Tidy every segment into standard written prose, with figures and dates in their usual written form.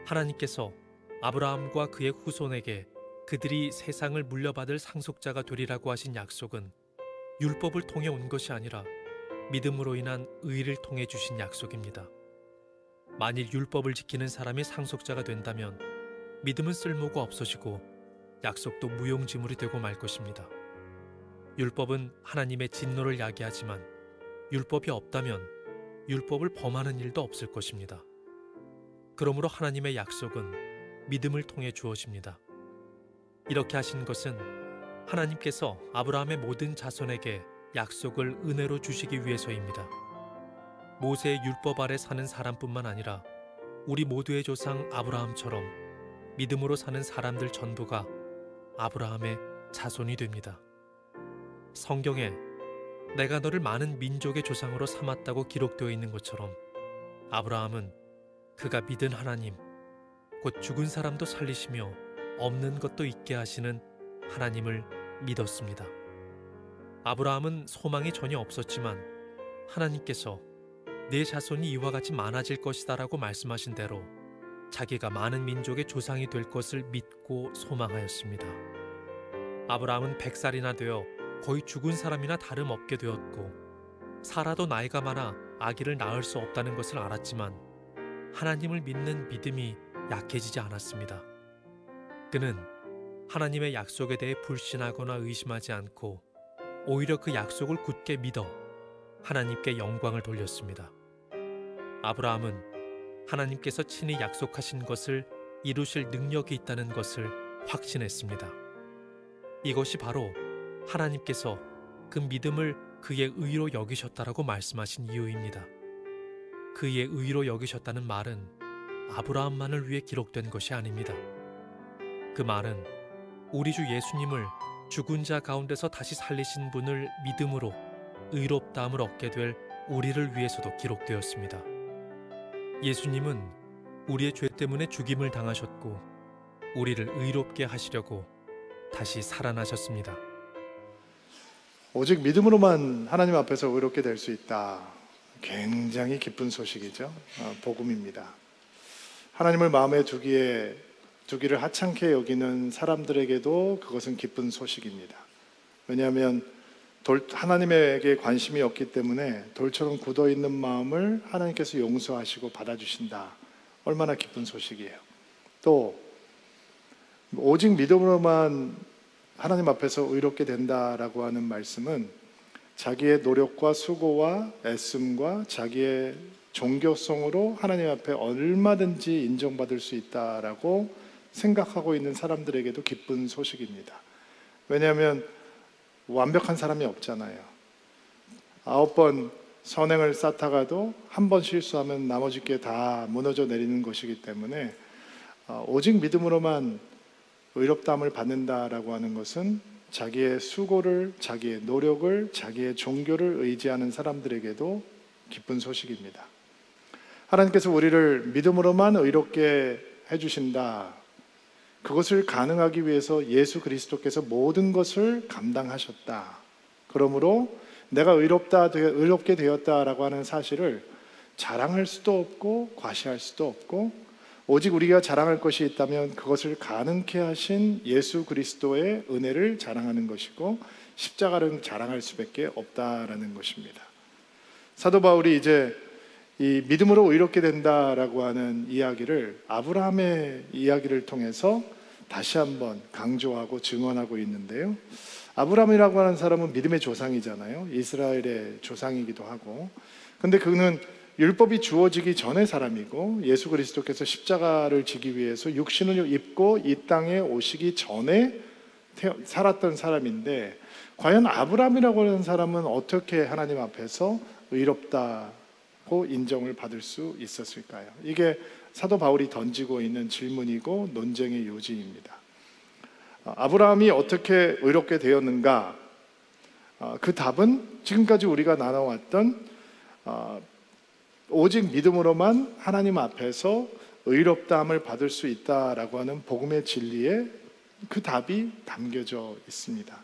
하나님께서 아브라함과 그의 후손에게 그들이 세상을 물려받을 상속자가 되리라고 하신 약속은 율법을 통해 온 것이 아니라 믿음으로 인한 의를 통해 주신 약속입니다. 만일 율법을 지키는 사람이 상속자가 된다면 믿음은 쓸모가 없어지고 약속도 무용지물이 되고 말 것입니다. 율법은 하나님의 진노를 야기하지만 율법이 없다면 율법을 범하는 일도 없을 것입니다. 그러므로 하나님의 약속은 믿음을 통해 주어집니다. 이렇게 하신 것은 하나님께서 아브라함의 모든 자손에게 약속을 은혜로 주시기 위해서입니다. 모세의 율법 아래 사는 사람뿐만 아니라 우리 모두의 조상 아브라함처럼 믿음으로 사는 사람들 전부가 아브라함의 자손이 됩니다. 성경에 내가 너를 많은 민족의 조상으로 삼았다고 기록되어 있는 것처럼 아브라함은 그가 믿은 하나님, 곧 죽은 사람도 살리시며 없는 것도 있게 하시는 하나님을 믿었습니다. 아브라함은 소망이 전혀 없었지만 하나님께서 내 자손이 이와 같이 많아질 것이다 라고 말씀하신 대로 자기가 많은 민족의 조상이 될 것을 믿고 소망하였습니다. 아브라함은 100살이나 되어 거의 죽은 사람이나 다름없게 되었고 사라도 나이가 많아 아기를 낳을 수 없다는 것을 알았지만 하나님을 믿는 믿음이 약해지지 않았습니다. 그는 하나님의 약속에 대해 불신하거나 의심하지 않고 오히려 그 약속을 굳게 믿어 하나님께 영광을 돌렸습니다. 아브라함은 하나님께서 친히 약속하신 것을 이루실 능력이 있다는 것을 확신했습니다. 이것이 바로 하나님께서 그 믿음을 그의 의로 여기셨다라고 말씀하신 이유입니다. 그의 의로 여기셨다는 말은 아브라함만을 위해 기록된 것이 아닙니다. 그 말은 우리 주 예수님을 죽은 자 가운데서 다시 살리신 분을 믿음으로 의롭다함을 얻게 될 우리를 위해서도 기록되었습니다. 예수님은 우리의 죄 때문에 죽임을 당하셨고 우리를 의롭게 하시려고 다시 살아나셨습니다. 오직 믿음으로만 하나님 앞에서 의롭게 될 수 있다. 굉장히 기쁜 소식이죠. 복음입니다. 하나님을 마음에 두기를 하찮게 여기는 사람들에게도 그것은 기쁜 소식입니다. 왜냐하면 하나님에게 관심이 없기 때문에 돌처럼 굳어있는 마음을 하나님께서 용서하시고 받아주신다. 얼마나 기쁜 소식이에요. 또 오직 믿음으로만 하나님 앞에서 의롭게 된다라고 하는 말씀은 자기의 노력과 수고와 애씀과 자기의 종교성으로 하나님 앞에 얼마든지 인정받을 수 있다라고 생각하고 있는 사람들에게도 기쁜 소식입니다. 왜냐하면 완벽한 사람이 없잖아요. 9번 선행을 쌓다가도 한 번 실수하면 나머지 게 다 무너져 내리는 것이기 때문에 오직 믿음으로만 의롭다함을 받는다라고 하는 것은 자기의 수고를, 자기의 노력을, 자기의 종교를 의지하는 사람들에게도 기쁜 소식입니다. 하나님께서 우리를 믿음으로만 의롭게 해주신다. 그것을 가능하기 위해서 예수 그리스도께서 모든 것을 감당하셨다. 그러므로 내가 의롭게 되었다라고 하는 사실을 자랑할 수도 없고 과시할 수도 없고 오직 우리가 자랑할 것이 있다면 그것을 가능케 하신 예수 그리스도의 은혜를 자랑하는 것이고 십자가를 자랑할 수밖에 없다라는 것입니다. 사도 바울이 이제 이 믿음으로 의롭게 된다라고 하는 이야기를 아브라함의 이야기를 통해서 다시 한번 강조하고 증언하고 있는데요. 아브라함이라고 하는 사람은 믿음의 조상이잖아요. 이스라엘의 조상이기도 하고. 근데 그는 율법이 주어지기 전의 사람이고 예수 그리스도께서 십자가를 지기 위해서 육신을 입고 이 땅에 오시기 전에 살았던 사람인데 과연 아브라함이라고 하는 사람은 어떻게 하나님 앞에서 의롭다고 인정을 받을 수 있었을까요? 이게 사도 바울이 던지고 있는 질문이고 논쟁의 요지입니다. 아브라함이 어떻게 의롭게 되었는가? 그 답은 지금까지 우리가 나눠왔던 오직 믿음으로만 하나님 앞에서 의롭다함을 받을 수 있다라고 하는 복음의 진리에 그 답이 담겨져 있습니다.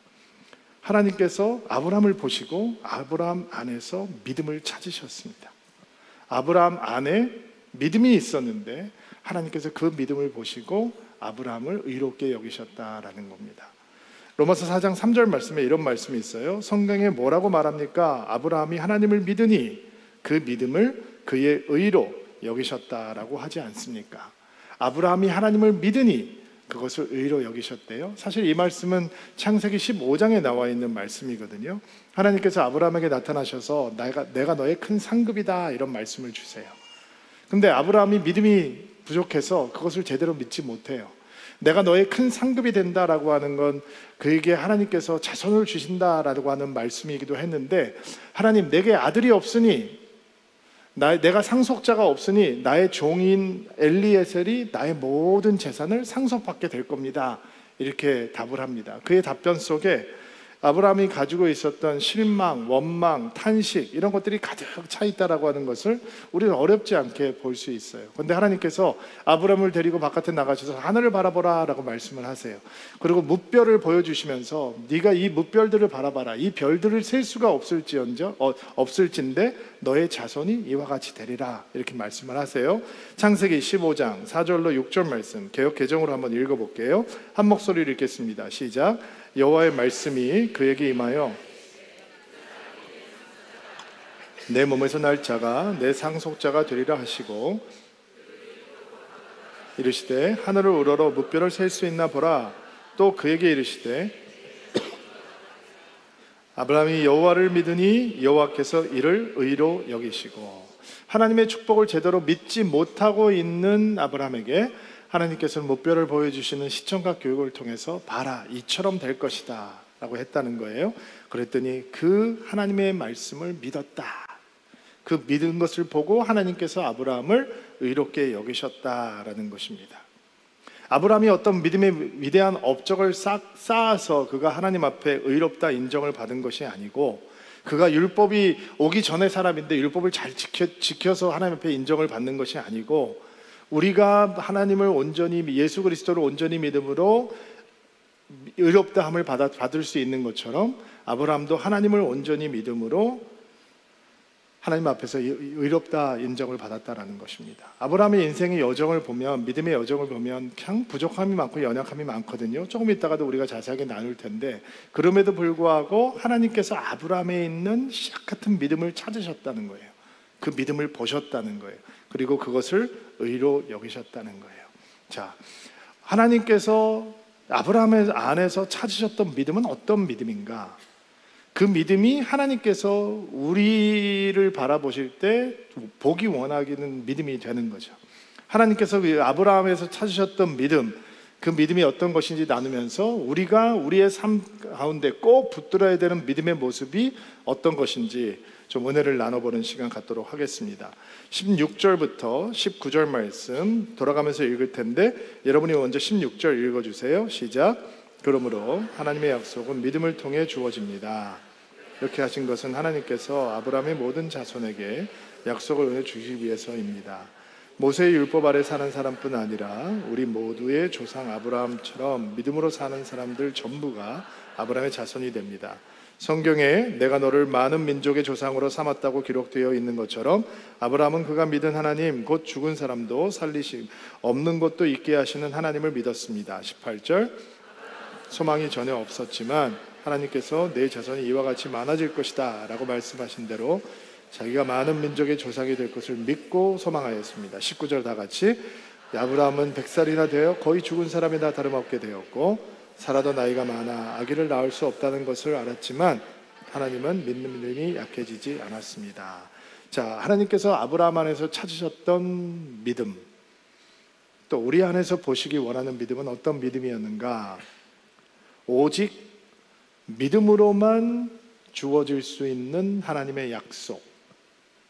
하나님께서 아브라함을 보시고 아브라함 안에서 믿음을 찾으셨습니다. 아브라함 안에 믿음이 있었는데 하나님께서 그 믿음을 보시고 아브라함을 의롭게 여기셨다라는 겁니다. 로마서 4장 3절 말씀에 이런 말씀이 있어요. 성경에 뭐라고 말합니까? 아브라함이 하나님을 믿으니 그 믿음을 그의 의로 여기셨다라고 하지 않습니까? 아브라함이 하나님을 믿으니 그것을 의로 여기셨대요. 사실 이 말씀은 창세기 15장에 나와 있는 말씀이거든요. 하나님께서 아브라함에게 나타나셔서 내가 너의 큰 상급이다 이런 말씀을 주세요. 근데 아브라함이 믿음이 부족해서 그것을 제대로 믿지 못해요. 내가 너의 큰 상급이 된다라고 하는 건 그에게 하나님께서 자손을 주신다라고 하는 말씀이기도 했는데, 하나님 내게 아들이 없으니 내가 상속자가 없으니 나의 종인 엘리에셀이 나의 모든 재산을 상속받게 될 겁니다, 이렇게 답을 합니다. 그의 답변 속에 아브라함이 가지고 있었던 실망, 원망, 탄식 이런 것들이 가득 차 있다라고 하는 것을 우리는 어렵지 않게 볼 수 있어요. 그런데 하나님께서 아브라함을 데리고 바깥에 나가셔서 하늘을 바라보라 라고 말씀을 하세요. 그리고 뭇별을 보여주시면서 네가 이 뭇별들을 바라봐라. 이 별들을 셀 수가 없을진데 너의 자손이 이와 같이 되리라, 이렇게 말씀을 하세요. 창세기 15장 4절로 6절 말씀 개역 개정으로 한번 읽어볼게요. 한 목소리로 읽겠습니다. 시작. 여호와의 말씀이 그에게 임하여 내 몸에서 날 자가 내 상속자가 되리라 하시고 이르시되 하늘을 우러러 뭇별을 셀 수 있나 보라. 또 그에게 이르시되 아브라함이 여호와를 믿으니 여호와께서 이를 의로 여기시고, 하나님의 축복을 제대로 믿지 못하고 있는 아브라함에게 하나님께서는 뭇별을 보여주시는 시청각 교육을 통해서 봐라, 이처럼 될 것이다 라고 했다는 거예요. 그랬더니 그 하나님의 말씀을 믿었다. 그 믿은 것을 보고 하나님께서 아브라함을 의롭게 여기셨다라는 것입니다. 아브라함이 어떤 믿음의 위대한 업적을 쌓아서 그가 하나님 앞에 의롭다 인정을 받은 것이 아니고, 그가 율법이 오기 전의 사람인데 율법을 잘 지켜서 하나님 앞에 인정을 받는 것이 아니고, 우리가 하나님을 온전히, 예수 그리스도를 온전히 믿음으로 의롭다함을 받을 수 있는 것처럼 아브라함도 하나님을 온전히 믿음으로 하나님 앞에서 의롭다 인정을 받았다라는 것입니다. 아브라함의 인생의 여정을 보면, 믿음의 여정을 보면 그냥 부족함이 많고 연약함이 많거든요. 조금 있다가도 우리가 자세하게 나눌 텐데, 그럼에도 불구하고 하나님께서 아브라함에 있는 씨앗 같은 믿음을 찾으셨다는 거예요. 그 믿음을 보셨다는 거예요. 그리고 그것을 의로 여기셨다는 거예요. 자, 하나님께서 아브라함의 안에서 찾으셨던 믿음은 어떤 믿음인가? 그 믿음이 하나님께서 우리를 바라보실 때 보기 원하기는 믿음이 되는 거죠. 하나님께서 아브라함에서 찾으셨던 믿음, 그 믿음이 어떤 것인지 나누면서 우리가 우리의 삶 가운데 꼭 붙들어야 되는 믿음의 모습이 어떤 것인지 좀 은혜를 나눠보는 시간 갖도록 하겠습니다. 16절부터 19절 말씀 돌아가면서 읽을 텐데, 여러분이 먼저 16절 읽어주세요. 시작. 그러므로 하나님의 약속은 믿음을 통해 주어집니다. 이렇게 하신 것은 하나님께서 아브라함의 모든 자손에게 약속을 은혜 주시기 위해서입니다. 모세의 율법 아래 사는 사람뿐 아니라 우리 모두의 조상 아브라함처럼 믿음으로 사는 사람들 전부가 아브라함의 자손이 됩니다. 성경에 내가 너를 많은 민족의 조상으로 삼았다고 기록되어 있는 것처럼 아브라함은 그가 믿은 하나님, 곧 죽은 사람도 살리심, 없는 것도 있게 하시는 하나님을 믿었습니다. 18절. 소망이 전혀 없었지만 하나님께서 내 자손이 이와 같이 많아질 것이다 라고 말씀하신 대로 자기가 많은 민족의 조상이 될 것을 믿고 소망하였습니다. 19절 다 같이. 아브라함은 100살이나 되어 거의 죽은 사람이나 다름없게 되었고 살아도 나이가 많아 아기를 낳을 수 없다는 것을 알았지만 하나님은 믿는 믿음이 약해지지 않았습니다. 자, 하나님께서 아브라함 안에서 찾으셨던 믿음, 또 우리 안에서 보시기 원하는 믿음은 어떤 믿음이었는가? 오직 믿음으로만 주어질 수 있는 하나님의 약속,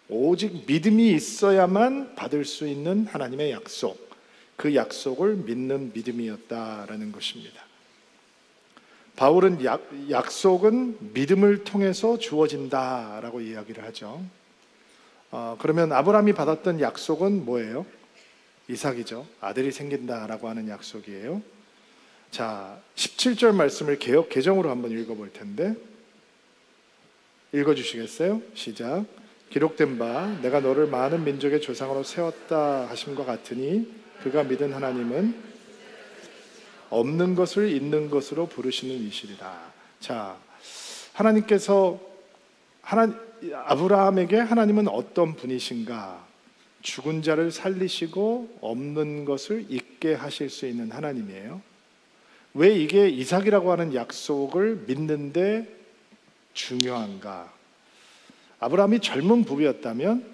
오직 믿음이 있어야만 받을 수 있는 하나님의 약속, 그 약속을 믿는 믿음이었다라는 것입니다. 바울은 약속은 믿음을 통해서 주어진다라고 이야기를 하죠. 그러면 아브라함이 받았던 약속은 뭐예요? 이삭이죠. 아들이 생긴다라고 하는 약속이에요. 자, 17절 말씀을 개역 개정으로 한번 읽어볼 텐데, 읽어주시겠어요? 시작. 기록된 바 내가 너를 많은 민족의 조상으로 세웠다 하심과 같으니 그가 믿은 하나님은 없는 것을 있는 것으로 부르시는 이시리라. 자, 하나님께서 아브라함에게 하나님은 어떤 분이신가? 죽은 자를 살리시고 없는 것을 있게 하실 수 있는 하나님이에요. 왜 이게 이삭이라고 하는 약속을 믿는데 중요한가? 아브라함이 젊은 부부였다면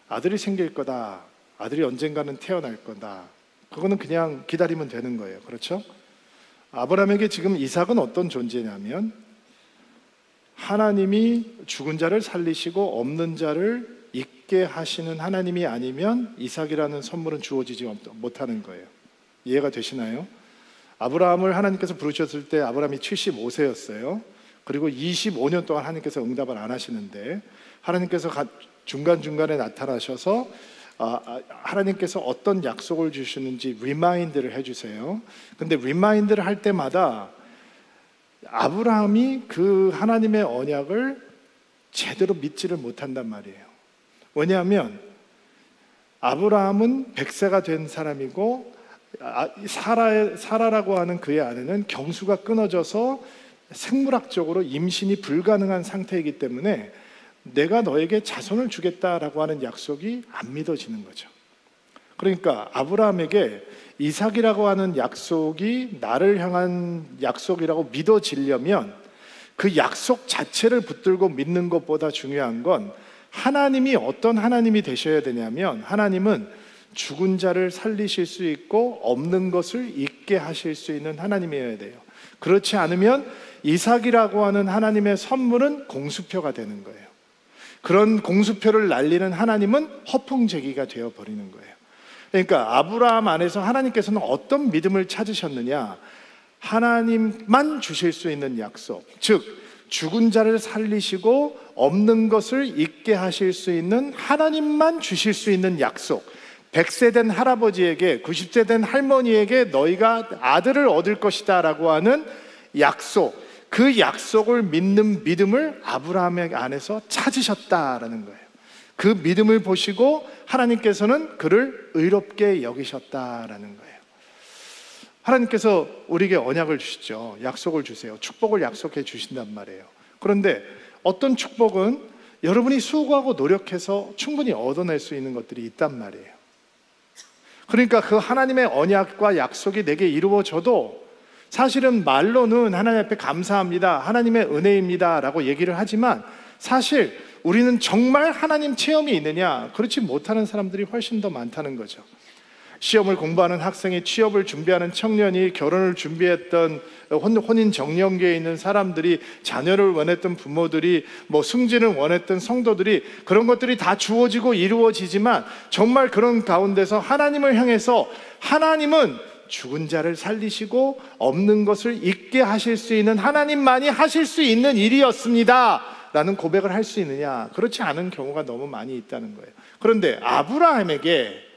아들이 생길 거다, 아들이 언젠가는 태어날 거다, 그거는 그냥 기다리면 되는 거예요. 그렇죠? 아브라함에게 지금 이삭은 어떤 존재냐면 하나님이 죽은 자를 살리시고 없는 자를 있게 하시는 하나님이 아니면 이삭이라는 선물은 주어지지 못하는 거예요. 이해가 되시나요? 아브라함을 하나님께서 부르셨을 때 아브라함이 75세였어요. 그리고 25년 동안 하나님께서 응답을 안 하시는데 하나님께서 중간중간에 나타나셔서 하나님께서 어떤 약속을 주시는지 리마인드를 해주세요. 근데 리마인드를 할 때마다 아브라함이 그 하나님의 언약을 제대로 믿지를 못한단 말이에요. 왜냐하면 아브라함은 100세가 된 사람이고 사라라고 하는 그의 아내는 경수가 끊어져서 생물학적으로 임신이 불가능한 상태이기 때문에 내가 너에게 자손을 주겠다라고 하는 약속이 안 믿어지는 거죠. 그러니까 아브라함에게 이삭이라고 하는 약속이 나를 향한 약속이라고 믿어지려면 그 약속 자체를 붙들고 믿는 것보다 중요한 건 하나님이 어떤 하나님이 되셔야 되냐면 하나님은 죽은 자를 살리실 수 있고 없는 것을 있게 하실 수 있는 하나님이어야 돼요. 그렇지 않으면 이삭이라고 하는 하나님의 선물은 공수표가 되는 거예요. 그런 공수표를 날리는 하나님은 허풍제기가 되어버리는 거예요. 그러니까 아브라함 안에서 하나님께서는 어떤 믿음을 찾으셨느냐? 하나님만 주실 수 있는 약속, 즉 죽은 자를 살리시고 없는 것을 있게 하실 수 있는 하나님만 주실 수 있는 약속. 100세 된 할아버지에게 90세 된 할머니에게 너희가 아들을 얻을 것이다 라고 하는 약속, 그 약속을 믿는 믿음을 아브라함의 안에서 찾으셨다라는 거예요. 그 믿음을 보시고 하나님께서는 그를 의롭게 여기셨다라는 거예요. 하나님께서 우리에게 언약을 주시죠. 약속을 주세요. 축복을 약속해 주신단 말이에요. 그런데 어떤 축복은 여러분이 수고하고 노력해서 충분히 얻어낼 수 있는 것들이 있단 말이에요. 그러니까 그 하나님의 언약과 약속이 내게 이루어져도 사실은 말로는 하나님 앞에 감사합니다, 하나님의 은혜입니다 라고 얘기를 하지만 사실 우리는 정말 하나님 체험이 있느냐? 그렇지 못하는 사람들이 훨씬 더 많다는 거죠. 시험을 공부하는 학생이, 취업을 준비하는 청년이, 결혼을 준비했던 혼인 정년기에 있는 사람들이, 자녀를 원했던 부모들이, 승진을 원했던 성도들이, 그런 것들이 다 주어지고 이루어지지만 정말 그런 가운데서 하나님을 향해서 하나님은 죽은 자를 살리시고 없는 것을 있게 하실 수 있는 하나님만이 하실 수 있는 일이었습니다 라는 고백을 할 수 있느냐? 그렇지 않은 경우가 너무 많이 있다는 거예요. 그런데 아브라함에게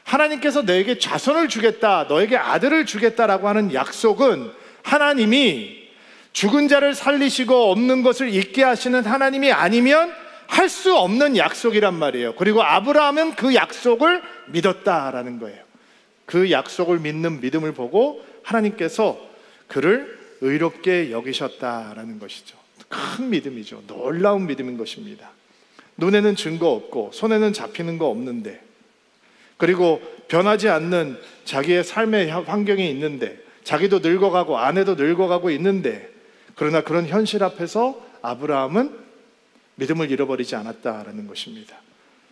하나님께서 너에게 자손을 주겠다, 너에게 아들을 주겠다라고 하는 약속은 하나님이 죽은 자를 살리시고 없는 것을 있게 하시는 하나님이 아니면 할 수 없는 약속이란 말이에요. 그리고 아브라함은 그 약속을 믿었다라는 거예요. 그 약속을 믿는 믿음을 보고 하나님께서 그를 의롭게 여기셨다라는 것이죠. 큰 믿음이죠. 놀라운 믿음인 것입니다. 눈에는 증거 없고 손에는 잡히는 거 없는데, 그리고 변하지 않는 자기의 삶의 환경이 있는데, 자기도 늙어가고 아내도 늙어가고 있는데, 그러나 그런 현실 앞에서 아브라함은 믿음을 잃어버리지 않았다라는 것입니다.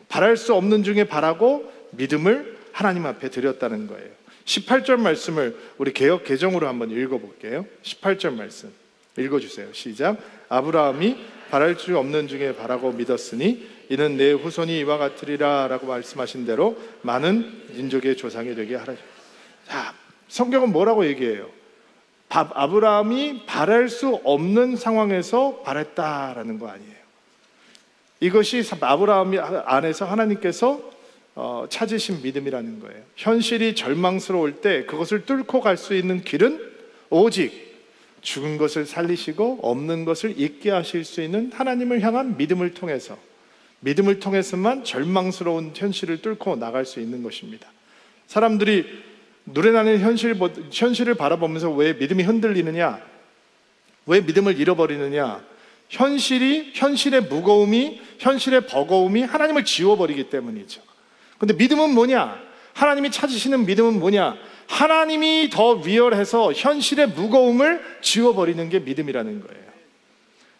바랄 수 없는 중에 바라고 믿음을 하나님 앞에 드렸다는 거예요. 18절 말씀을 우리 개역 개정으로 한번 읽어볼게요. 18절 말씀 읽어주세요. 시작. 아브라함이 바랄 수 없는 중에 바라고 믿었으니 이는 내 후손이 이와 같으리라 라고 말씀하신 대로 많은 민족의 조상이 되게 하라. 자, 성경은 뭐라고 얘기해요? 아브라함이 바랄 수 없는 상황에서 바랬다라는 거 아니에요. 이것이 아브라함 안에서 하나님께서 찾으신 믿음이라는 거예요. 현실이 절망스러울 때 그것을 뚫고 갈 수 있는 길은 오직 죽은 것을 살리시고 없는 것을 있게 하실 수 있는 하나님을 향한 믿음을 통해서, 믿음을 통해서만 절망스러운 현실을 뚫고 나갈 수 있는 것입니다. 사람들이 누래나는 현실을 바라보면서 왜 믿음이 흔들리느냐? 왜 믿음을 잃어버리느냐? 현실의 무거움이, 현실의 버거움이 하나님을 지워버리기 때문이죠. 근데 믿음은 뭐냐? 하나님이 찾으시는 믿음은 뭐냐? 하나님이 더 리얼해서 현실의 무거움을 지워버리는 게 믿음이라는 거예요.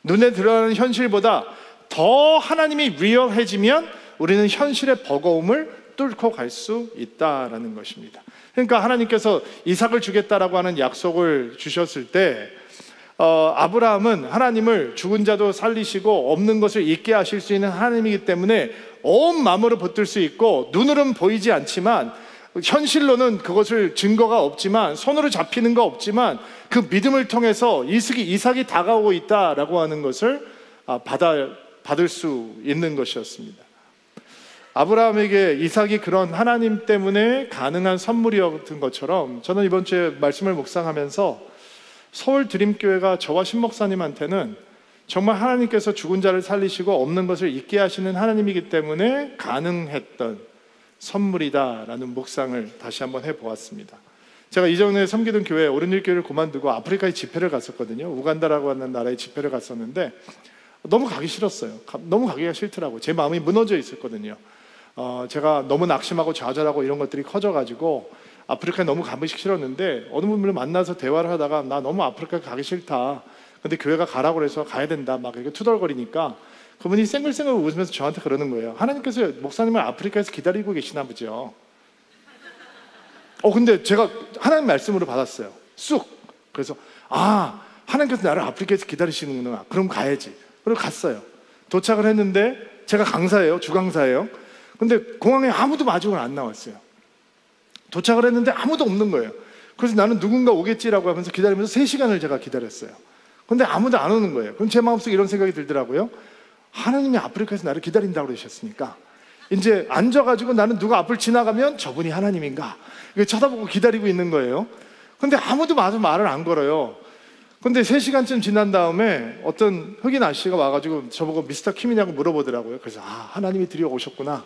눈에 드러나는 현실보다 더 하나님이 리얼해지면 우리는 현실의 버거움을 뚫고 갈 수 있다라는 것입니다. 그러니까 하나님께서 이삭을 주겠다라고 하는 약속을 주셨을 때 아브라함은 하나님을 죽은 자도 살리시고 없는 것을 있게 하실 수 있는 하나님이기 때문에 온 마음으로 붙들 수 있고, 눈으로는 보이지 않지만, 현실로는 그것을 증거가 없지만, 손으로 잡히는 거 없지만, 그 믿음을 통해서 이삭이 다가오고 있다라고 하는 것을 받을 수 있는 것이었습니다. 아브라함에게 이삭이 그런 하나님 때문에 가능한 선물이었던 것처럼, 저는 이번 주에 말씀을 묵상하면서 서울 드림교회가 저와 신목사님한테는 정말 하나님께서 죽은 자를 살리시고 없는 것을 있게 하시는 하나님이기 때문에 가능했던 선물이다라는 묵상을 다시 한번 해보았습니다. 제가 이전에 섬기던 교회, 오른일교회를 그만두고 아프리카에 집회를 갔었거든요. 우간다라고 하는 나라에 집회를 갔었는데 너무 가기 싫었어요. 너무 가기가 싫더라고요. 제 마음이 무너져 있었거든요. 제가 너무 낙심하고 좌절하고 이런 것들이 커져가지고 아프리카에 너무 가기 싫었는데, 어느 분을 만나서 대화를 하다가 나 너무 아프리카 가기 싫다, 근데 교회가 가라고 그래서 가야 된다 막 이렇게 투덜거리니까 그분이 쌩글쌩글 웃으면서 저한테 그러는 거예요. 하나님께서 목사님을 아프리카에서 기다리고 계시나 보죠. 근데 제가 하나님 말씀으로 받았어요. 쑥. 그래서 하나님께서 나를 아프리카에서 기다리시는구나, 그럼 가야지. 그리고 갔어요. 도착을 했는데, 제가 강사예요, 주강사예요. 근데 공항에 아무도 마중을 안 나왔어요. 도착을 했는데 아무도 없는 거예요. 그래서 나는 누군가 오겠지라고 하면서 기다리면서 3시간을 제가 기다렸어요. 근데 아무도 안 오는 거예요. 그럼 제 마음속에 이런 생각이 들더라고요. 하나님이 아프리카에서 나를 기다린다고 그러셨으니까 이제 앉아가지고 나는 누가 앞을 지나가면 저분이 하나님인가 쳐다보고 기다리고 있는 거예요. 근데 아무도 마저 말을 안 걸어요. 근데 3시간쯤 지난 다음에 어떤 흑인 아저씨가 와가지고 저보고 미스터 킴이냐고 물어보더라고요. 그래서 하나님이 들여오셨구나.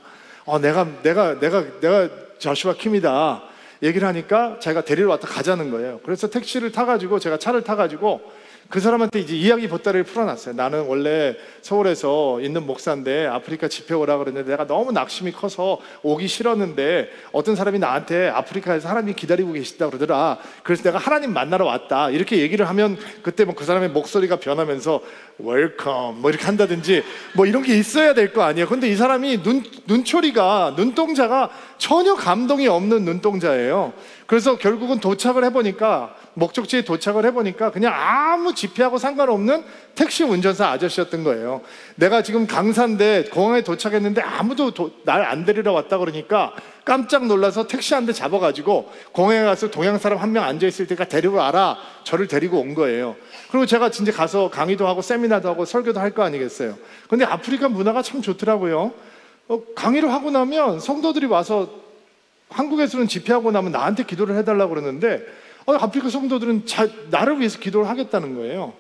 내가 저슈아 킴이다 얘기를 하니까 자기가 데리러 왔다 가자는 거예요. 그래서 택시를 타가지고, 제가 차를 타가지고 그 사람한테 이제 이야기 보따리를 풀어놨어요. 나는 원래 서울에서 있는 목사인데 아프리카 집회 오라 그랬는데 내가 너무 낙심이 커서 오기 싫었는데 어떤 사람이 나한테 아프리카에서 하나님이 기다리고 계시다고 그러더라. 그래서 내가 하나님 만나러 왔다 이렇게 얘기를 하면, 그때 그 사람의 목소리가 변하면서 웰컴 이렇게 한다든지 이런 게 있어야 될 거 아니에요. 근데 이 사람이 눈동자가 전혀 감동이 없는 눈동자예요. 그래서 결국은 도착을 해보니까, 목적지에 도착을 해보니까 그냥 아무 집회하고 상관없는 택시 운전사 아저씨였던 거예요. 내가 지금 강사인데 공항에 도착했는데 아무도 날 안 데리러 왔다 그러니까 깜짝 놀라서 택시 한 대 잡아가지고 공항에 가서 동양 사람 한 명 앉아있을 테니까 데리고 와라, 저를 데리고 온 거예요. 그리고 제가 진짜 가서 강의도 하고 세미나도 하고 설교도 할 거 아니겠어요. 근데 아프리카 문화가 참 좋더라고요. 강의를 하고 나면 성도들이 와서, 한국에서는 집회하고 나면 나한테 기도를 해달라고 그러는데 아프리카 성도들은 나를 위해서 기도를 하겠다는 거예요.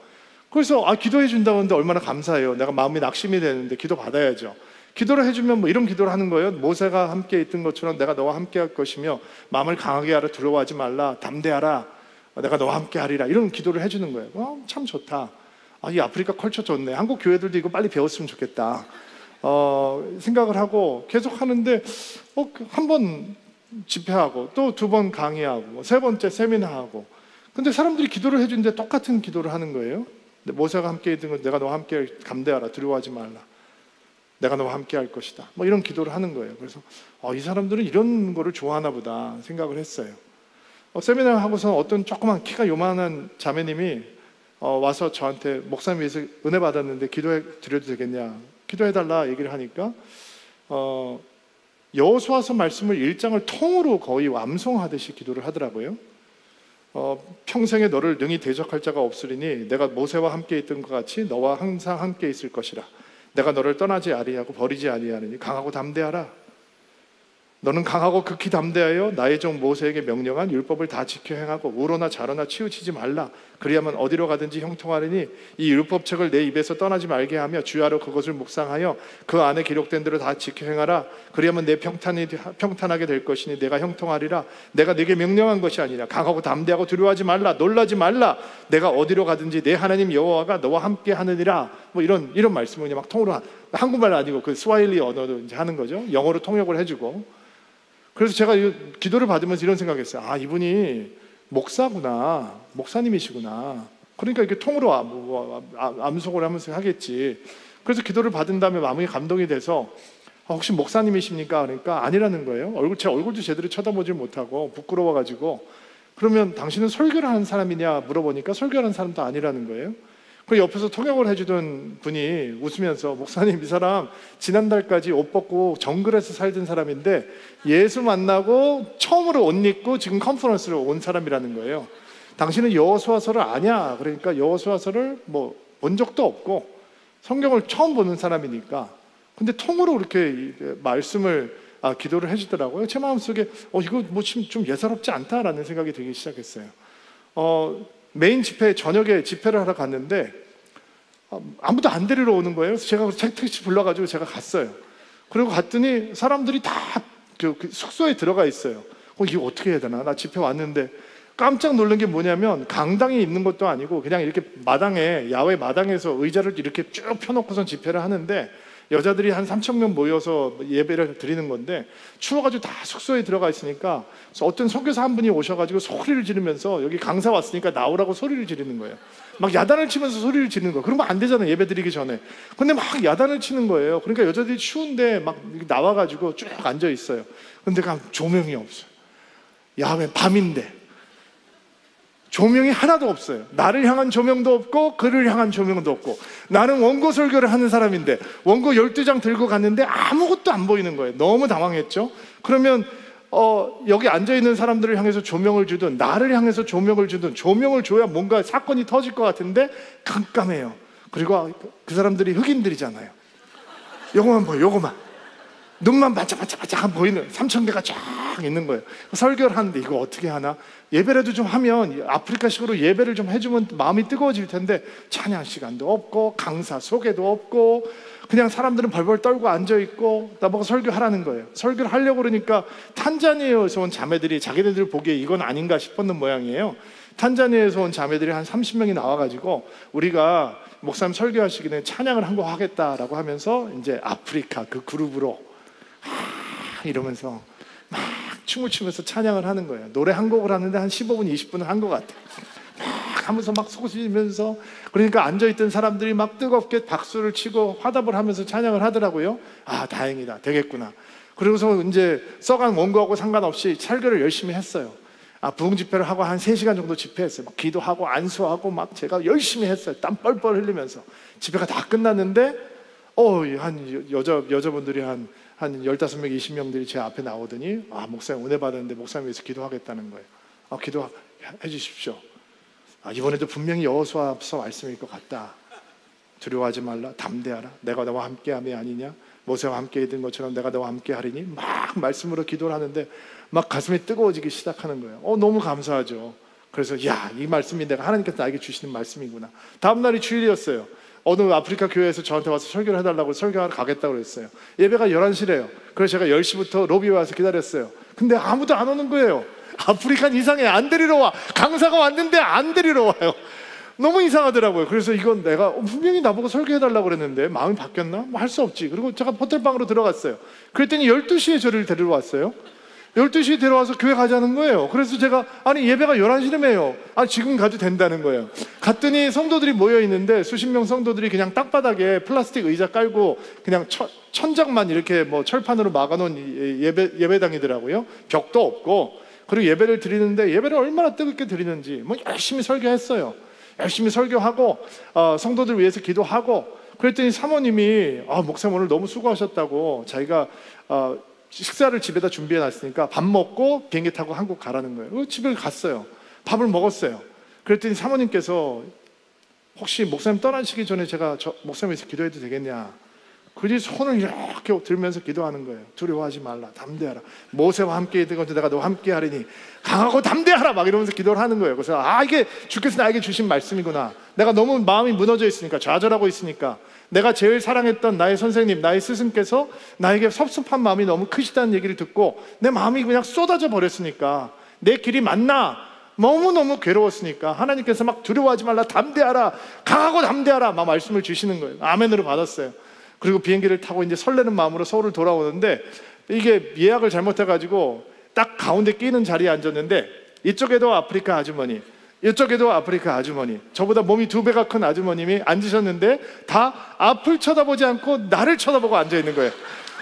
그래서 기도해 준다고 하는데 얼마나 감사해요. 내가 마음이 낙심이 되는데 기도 받아야죠. 기도를 해주면 이런 기도를 하는 거예요. 모세가 함께 있던 것처럼 내가 너와 함께 할 것이며 마음을 강하게 하라, 두려워하지 말라, 담대하라, 내가 너와 함께 하리라, 이런 기도를 해주는 거예요. 참 좋다. 이 아프리카 컬처 좋네. 한국 교회들도 이거 빨리 배웠으면 좋겠다 생각을 하고 계속 하는데, 한 번 집회하고 또 2번 강의하고 3번째 세미나하고, 근데 사람들이 기도를 해주는데 똑같은 기도를 하는 거예요. 근데 모세가 함께 있던 건 내가 너와 함께 감대하라, 두려워하지 말라, 내가 너와 함께 할 것이다, 이런 기도를 하는 거예요. 그래서 이 사람들은 이런 거를 좋아하나 보다 생각을 했어요. 세미나 하고서 어떤 조그만 키가 요만한 자매님이 와서 저한테 목사님 위해서 은혜 받았는데 기도해 드려도 되겠냐, 기도해달라 얘기를 하니까 여호수아서 말씀을 1장을 통으로 거의 암송하듯이 기도를 하더라고요. 평생에 너를 능히 대적할 자가 없으리니 내가 모세와 함께 있던 것 같이 너와 항상 함께 있을 것이라. 내가 너를 떠나지 아니하고 버리지 아니하느니 강하고 담대하라. 너는 강하고 극히 담대하여 나의 종 모세에게 명령한 율법을 다 지켜 행하고 우로나 자로나 치우치지 말라. 그리하면 어디로 가든지 형통하리니 이 율법책을 내 입에서 떠나지 말게 하며 주야로 그것을 묵상하여 그 안에 기록된 대로 다 지켜 행하라. 그리하면 내 평탄하게 될 것이니 내가 형통하리라. 내가 네게 명령한 것이 아니라 강하고 담대하고 두려워하지 말라. 놀라지 말라. 내가 어디로 가든지 내 하나님 여호와가 너와 함께 하느니라. 뭐 이런 말씀을 그냥 막 통으로 한국말 아니고 그 스와힐리 언어로 이제 하는 거죠. 영어로 통역을 해주고. 그래서 제가 이 기도를 받으면서 이런 생각했어요. 아, 이분이 목사구나, 목사님이시구나. 그러니까 이렇게 통으로 암송을 하면서 하겠지. 그래서 기도를 받은 다음에 마음이 감동이 돼서 혹시 목사님이십니까? 그러니까 아니라는 거예요. 제 얼굴도 제대로 쳐다보지 못하고 부끄러워가지고. 그러면 당신은 설교를 하는 사람이냐 물어보니까 설교하는 사람도 아니라는 거예요. 그 옆에서 통역을 해주던 분이 웃으면서 목사님, 이 사람 지난달까지 옷 벗고 정글에서 살던 사람인데 예수 만나고 처음으로 옷 입고 지금 컨퍼런스로 온 사람이라는 거예요. 당신은 여호수아서를 아냐? 그러니까 여호수아서를 뭐 본 적도 없고 성경을 처음 보는 사람이니까. 근데 통으로 이렇게 말씀을 기도를 해주더라고요. 제 마음속에 이거 뭐 좀 예사롭지 않다라는 생각이 들기 시작했어요. 메인 집회, 저녁에 집회를 하러 갔는데 아무도 안 데리러 오는 거예요. 그래서 제가 택시 불러가지고 제가 갔어요. 그리고 갔더니 사람들이 다 그 숙소에 들어가 있어요. 이거 어떻게 해야 되나? 나 집회 왔는데 깜짝 놀란 게 뭐냐면 강당에 있는 것도 아니고 그냥 이렇게 마당에, 야외 마당에서 의자를 이렇게 쭉 펴놓고선 집회를 하는데 여자들이 한 3,000명 모여서 예배를 드리는 건데 추워가지고 다 숙소에 들어가 있으니까 어떤 선교사 한 분이 오셔가지고 소리를 지르면서 여기 강사 왔으니까 나오라고 소리를 지르는 거예요. 막 야단을 치면서 소리를 지르는 거예요. 그러면 안 되잖아요, 예배 드리기 전에. 근데 막 야단을 치는 거예요. 그러니까 여자들이 추운데 막 나와가지고 쭉 앉아 있어요. 근데 조명이 없어요. 야외 밤인데 조명이 하나도 없어요. 나를 향한 조명도 없고 그를 향한 조명도 없고. 나는 원고 설교를 하는 사람인데 원고 12장 들고 갔는데 아무것도 안 보이는 거예요. 너무 당황했죠. 그러면 여기 앉아있는 사람들을 향해서 조명을 주든 나를 향해서 조명을 주든 조명을 줘야 뭔가 사건이 터질 것 같은데 깜깜해요. 그리고 그 사람들이 흑인들이잖아요. 요거만 보여, 요거만. 눈만 반짝반짝반짝 보이는 3,000개가 쫙 있는 거예요. 설교를 하는데 이거 어떻게 하나? 예배라도 좀 하면 아프리카식으로 예배를 좀 해주면 마음이 뜨거워질 텐데 찬양 시간도 없고 강사 소개도 없고 그냥 사람들은 벌벌 떨고 앉아있고 나보고 설교하라는 거예요. 설교를 하려고 그러니까 탄자니아에서 온 자매들이 자기네들 보기에 이건 아닌가 싶었는 모양이에요. 탄자니아에서 온 자매들이 한 30명이 나와가지고 우리가 목사님 설교하시기 전에 찬양을 한 거 하겠다라고 하면서 이제 아프리카 그 그룹으로 이러면서 막 춤을 추면서 찬양을 하는 거예요. 노래 한 곡을 하는데 한 15분, 20분을 한 것 같아요. 막 하면서 막 소리지면서 그러니까 앉아있던 사람들이 막 뜨겁게 박수를 치고 화답을 하면서 찬양을 하더라고요. 아, 다행이다. 되겠구나. 그러고서 이제 써간 원고하고 상관없이 설교를 열심히 했어요. 부흥 집회를 하고 한 3시간 정도 집회했어요. 막 기도하고 안수하고 막 제가 열심히 했어요. 땀 뻘뻘 흘리면서. 집회가 다 끝났는데 한 여자분들이 한 15명, 20명들이 제 앞에 나오더니 목사님 은혜 받았는데 목사님 위해서 기도하겠다는 거예요. 기도해 주십시오. 이번에도 분명히 여호수아서 말씀일 것 같다. 두려워하지 말라, 담대하라. 내가 너와 함께함이 아니냐. 모세와 함께 있던 것처럼 내가 너와 함께 하리니 막 말씀으로 기도를 하는데 막 가슴이 뜨거워지기 시작하는 거예요. 너무 감사하죠. 그래서 이 말씀이 내가 하나님께서 나에게 주시는 말씀이구나. 다음 날이 주일이었어요. 어느 아프리카 교회에서 저한테 와서 설교를 해달라고 설교하러 가겠다고 그랬어요. 예배가 11시래요. 그래서 제가 10시부터 로비에 와서 기다렸어요. 근데 아무도 안 오는 거예요. 아프리칸 이상해. 안 데리러 와. 강사가 왔는데 안 데리러 와요. 너무 이상하더라고요. 그래서 이건 내가 분명히 나보고 설교해달라고 그랬는데 마음이 바뀌었나? 할 수 없지. 그리고 제가 호텔방으로 들어갔어요. 그랬더니 12시에 저를 데리러 왔어요. 12시에 데려와서 교회 가자는 거예요. 그래서 제가 예배가 11시라며요. 지금 가도 된다는 거예요. 갔더니 성도들이 모여 있는데 수십 명 성도들이 그냥 땅바닥에 플라스틱 의자 깔고 그냥 천장만 이렇게 뭐 철판으로 막아놓은 예배당이더라고요. 벽도 없고. 그리고 예배를 드리는데 예배를 얼마나 뜨겁게 드리는지 열심히 설교했어요. 열심히 설교하고 성도들 위해서 기도하고. 그랬더니 사모님이 목사님 오늘 너무 수고하셨다고 자기가 식사를 집에다 준비해 놨으니까 밥 먹고 비행기 타고 한국 가라는 거예요. 집에 갔어요. 밥을 먹었어요. 그랬더니 사모님께서 혹시 목사님 떠나시기 전에 제가 목사님 위해서 기도해도 되겠냐? 그지 손을 이렇게 들면서 기도하는 거예요. 두려워하지 말라, 담대하라. 모세와 함께 있던 것도 내가 너와 함께 하리니 강하고 담대하라, 막 이러면서 기도를 하는 거예요. 그래서 이게 주께서 나에게 주신 말씀이구나. 내가 너무 마음이 무너져 있으니까, 좌절하고 있으니까, 내가 제일 사랑했던 나의 선생님, 나의 스승께서 나에게 섭섭한 마음이 너무 크시다는 얘기를 듣고 내 마음이 그냥 쏟아져 버렸으니까, 내 길이 맞나 너무너무 괴로웠으니까 하나님께서 막 두려워하지 말라, 담대하라, 강하고 담대하라 막 말씀을 주시는 거예요. 아멘으로 받았어요. 그리고 비행기를 타고 이제 설레는 마음으로 서울을 돌아오는데, 이게 예약을 잘못해가지고 딱 가운데 끼는 자리에 앉았는데, 이쪽에도 아프리카 아주머니, 이쪽에도 아프리카 아주머니, 저보다 몸이 2배가 큰 아주머님이 앉으셨는데 다 앞을 쳐다보지 않고 나를 쳐다보고 앉아있는 거예요.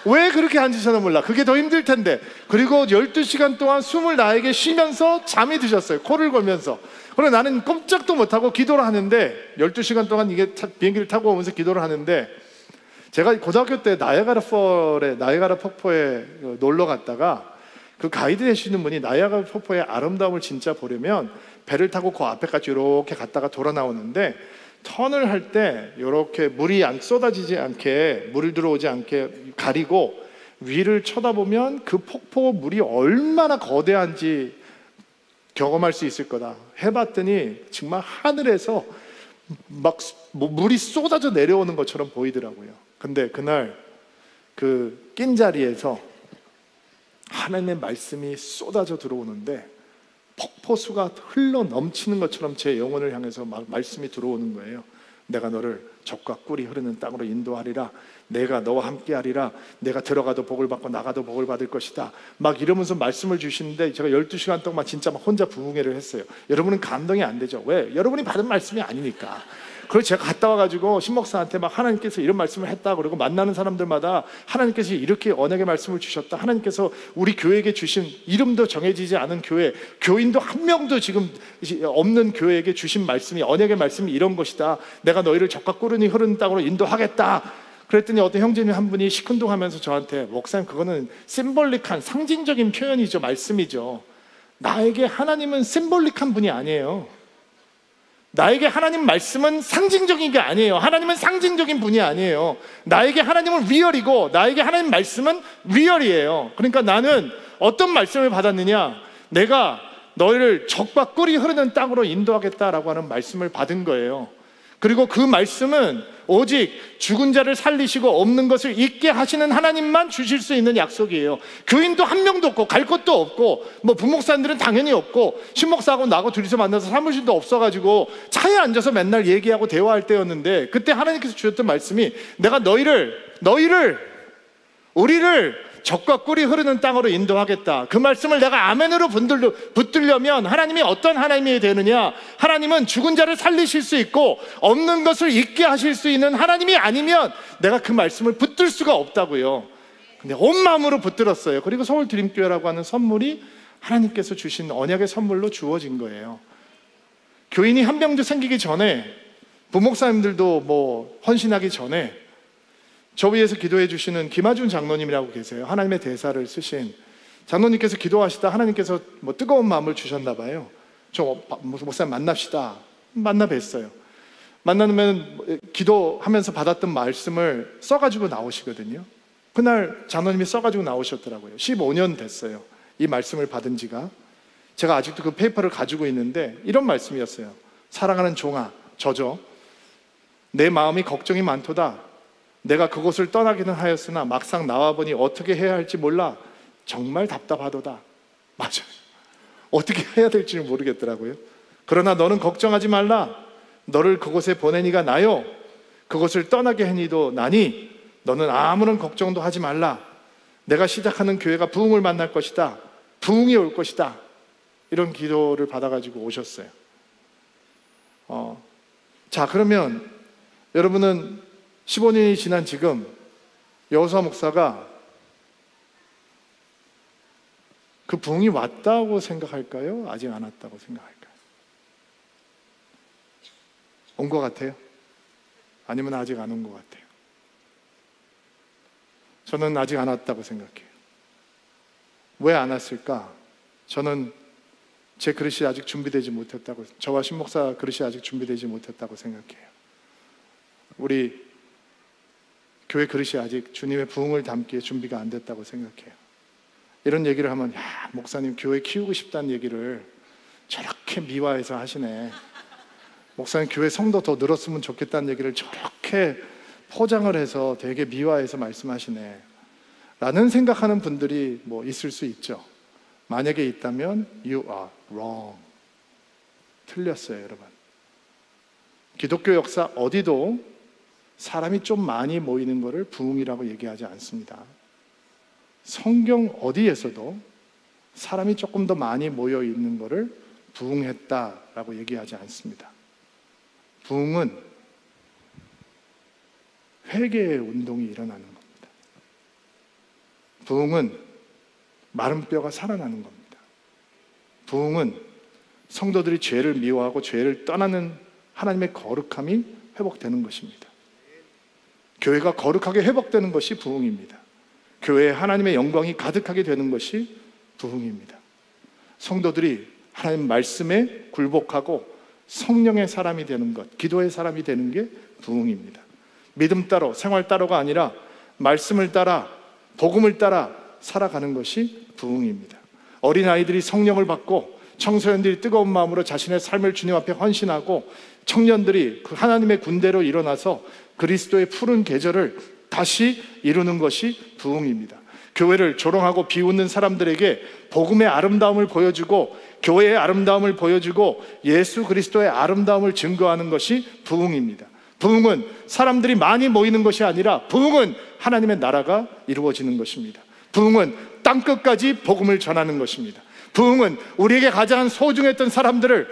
왜 그렇게 앉으셨나 몰라. 그게 더 힘들 텐데. 그리고 12시간 동안 숨을 나에게 쉬면서 잠이 드셨어요. 코를 골면서. 그래서 나는 꼼짝도 못하고 기도를 하는데, 12시간 동안 이게 비행기를 타고 오면서 기도를 하는데, 제가 고등학교 때 나이아가라 폭포에 놀러 갔다가 그 가이드 되시는 분이 나이아가라 폭포의 아름다움을 진짜 보려면 배를 타고 그 앞에까지 이렇게 갔다가 돌아 나오는데, 턴을 할 때 이렇게 물이 안 쏟아지지 않게, 물이 들어오지 않게 가리고 위를 쳐다보면 그 폭포 물이 얼마나 거대한지 경험할 수 있을 거다 해봤더니 정말 하늘에서 막 물이 쏟아져 내려오는 것처럼 보이더라고요. 근데 그날 그 낀 자리에서 하나님의 말씀이 쏟아져 들어오는데 폭포수가 흘러 넘치는 것처럼 제 영혼을 향해서 막 말씀이 들어오는 거예요. 내가 너를 젖과 꿀이 흐르는 땅으로 인도하리라. 내가 너와 함께 하리라. 내가 들어가도 복을 받고 나가도 복을 받을 것이다. 막 이러면서 말씀을 주시는데, 제가 12시간 동안 진짜 막 혼자 부흥회를 했어요. 여러분은 감동이 안 되죠. 왜? 여러분이 받은 말씀이 아니니까. 그래서 제가 갔다 와가지고 신목사한테 막 하나님께서 이런 말씀을 했다, 그리고 만나는 사람들마다 하나님께서 이렇게 언약의 말씀을 주셨다, 하나님께서 우리 교회에게 주신, 이름도 정해지지 않은 교회, 교인도 한 명도 지금 없는 교회에게 주신 말씀이, 언약의 말씀이 이런 것이다. 내가 너희를 젖과 꿀이 흐르는 땅으로 인도하겠다. 그랬더니 어떤 형제님 한 분이 시큰둥하면서 저한테, 목사님 그거는 심볼릭한, 상징적인 표현이죠, 말씀이죠. 나에게 하나님은 심볼릭한 분이 아니에요. 나에게 하나님 말씀은 상징적인 게 아니에요. 하나님은 상징적인 분이 아니에요. 나에게 하나님은 리얼이고 나에게 하나님 말씀은 리얼이에요. 그러니까 나는 어떤 말씀을 받았느냐, 내가 너희를 젖과 꿀이 흐르는 땅으로 인도하겠다라고 하는 말씀을 받은 거예요. 그리고 그 말씀은 오직 죽은 자를 살리시고 없는 것을 있게 하시는 하나님만 주실 수 있는 약속이에요. 교인도 한 명도 없고 갈 곳도 없고, 뭐 부목사님들은 당연히 없고, 신목사하고 나하고 둘이서 만나서 사무실도 없어가지고 차에 앉아서 맨날 얘기하고 대화할 때였는데, 그때 하나님께서 주셨던 말씀이, 내가 우리를 젖과 꿀이 흐르는 땅으로 인도하겠다. 그 말씀을 내가 아멘으로 붙들려면 하나님이 어떤 하나님이 되느냐, 하나님은 죽은 자를 살리실 수 있고 없는 것을 있게 하실 수 있는 하나님이 아니면 내가 그 말씀을 붙들 수가 없다고요. 근데 온 마음으로 붙들었어요. 그리고 서울 드림교회라고 하는 선물이 하나님께서 주신 언약의 선물로 주어진 거예요. 교인이 한 명도 생기기 전에, 부목사님들도 뭐 헌신하기 전에 저 위에서 기도해 주시는 김하준 장로님이라고 계세요. 하나님의 대사를 쓰신 장로님께서 기도하시다 하나님께서 뭐 뜨거운 마음을 주셨나 봐요. 저 목사님 만납시다. 만나 뵀어요. 만나면 기도하면서 받았던 말씀을 써가지고 나오시거든요. 그날 장로님이 써가지고 나오셨더라고요. 15년 됐어요, 이 말씀을 받은 지가. 제가 아직도 그 페이퍼를 가지고 있는데 이런 말씀이었어요. 사랑하는 종아, 저죠. 내 마음이 걱정이 많도다. 내가 그곳을 떠나기는 하였으나 막상 나와보니 어떻게 해야 할지 몰라 정말 답답하도다. 맞아요. 어떻게 해야 될지 모르겠더라고요. 그러나 너는 걱정하지 말라. 너를 그곳에 보내니가 나요. 그곳을 떠나게 하니도 나니 너는 아무런 걱정도 하지 말라. 내가 시작하는 교회가 부흥을 만날 것이다. 부흥이 올 것이다. 이런 기도를 받아가지고 오셨어요. 자, 그러면 여러분은 15년이 지난 지금 여호수아 목사가 그 부흥이 왔다고 생각할까요? 아직 안 왔다고 생각할까요? 온 것 같아요? 아니면 아직 안 온 것 같아요? 저는 아직 안 왔다고 생각해요. 왜 안 왔을까? 저는 제 그릇이 아직 준비되지 못했다고, 저와 신목사 그릇이 아직 준비되지 못했다고 생각해요. 우리 교회 그릇이 아직 주님의 부흥을 담기에 준비가 안 됐다고 생각해요. 이런 얘기를 하면, 야, 목사님 교회 키우고 싶다는 얘기를 저렇게 미화해서 하시네. 목사님 교회 성도 더 늘었으면 좋겠다는 얘기를 저렇게 포장을 해서 되게 미화해서 말씀하시네 라는 생각하는 분들이 뭐 있을 수 있죠. 만약에 있다면 You are wrong. 틀렸어요, 여러분. 기독교 역사 어디도 사람이 좀 많이 모이는 것을 부흥이라고 얘기하지 않습니다. 성경 어디에서도 사람이 조금 더 많이 모여 있는 것을 부흥했다라고 얘기하지 않습니다. 부흥은 회개의 운동이 일어나는 겁니다. 부흥은 마른 뼈가 살아나는 겁니다. 부흥은 성도들이 죄를 미워하고 죄를 떠나는 하나님의 거룩함이 회복되는 것입니다. 교회가 거룩하게 회복되는 것이 부흥입니다. 교회에 하나님의 영광이 가득하게 되는 것이 부흥입니다. 성도들이 하나님 말씀에 굴복하고 성령의 사람이 되는 것, 기도의 사람이 되는 게 부흥입니다. 믿음 따로, 생활 따로가 아니라 말씀을 따라, 복음을 따라 살아가는 것이 부흥입니다. 어린아이들이 성령을 받고 청소년들이 뜨거운 마음으로 자신의 삶을 주님 앞에 헌신하고 청년들이 그 하나님의 군대로 일어나서 그리스도의 푸른 계절을 다시 이루는 것이 부흥입니다. 교회를 조롱하고 비웃는 사람들에게 복음의 아름다움을 보여주고 교회의 아름다움을 보여주고 예수 그리스도의 아름다움을 증거하는 것이 부흥입니다. 부흥은 사람들이 많이 모이는 것이 아니라 부흥은 하나님의 나라가 이루어지는 것입니다. 부흥은 땅끝까지 복음을 전하는 것입니다. 부흥은 우리에게 가장 소중했던 사람들을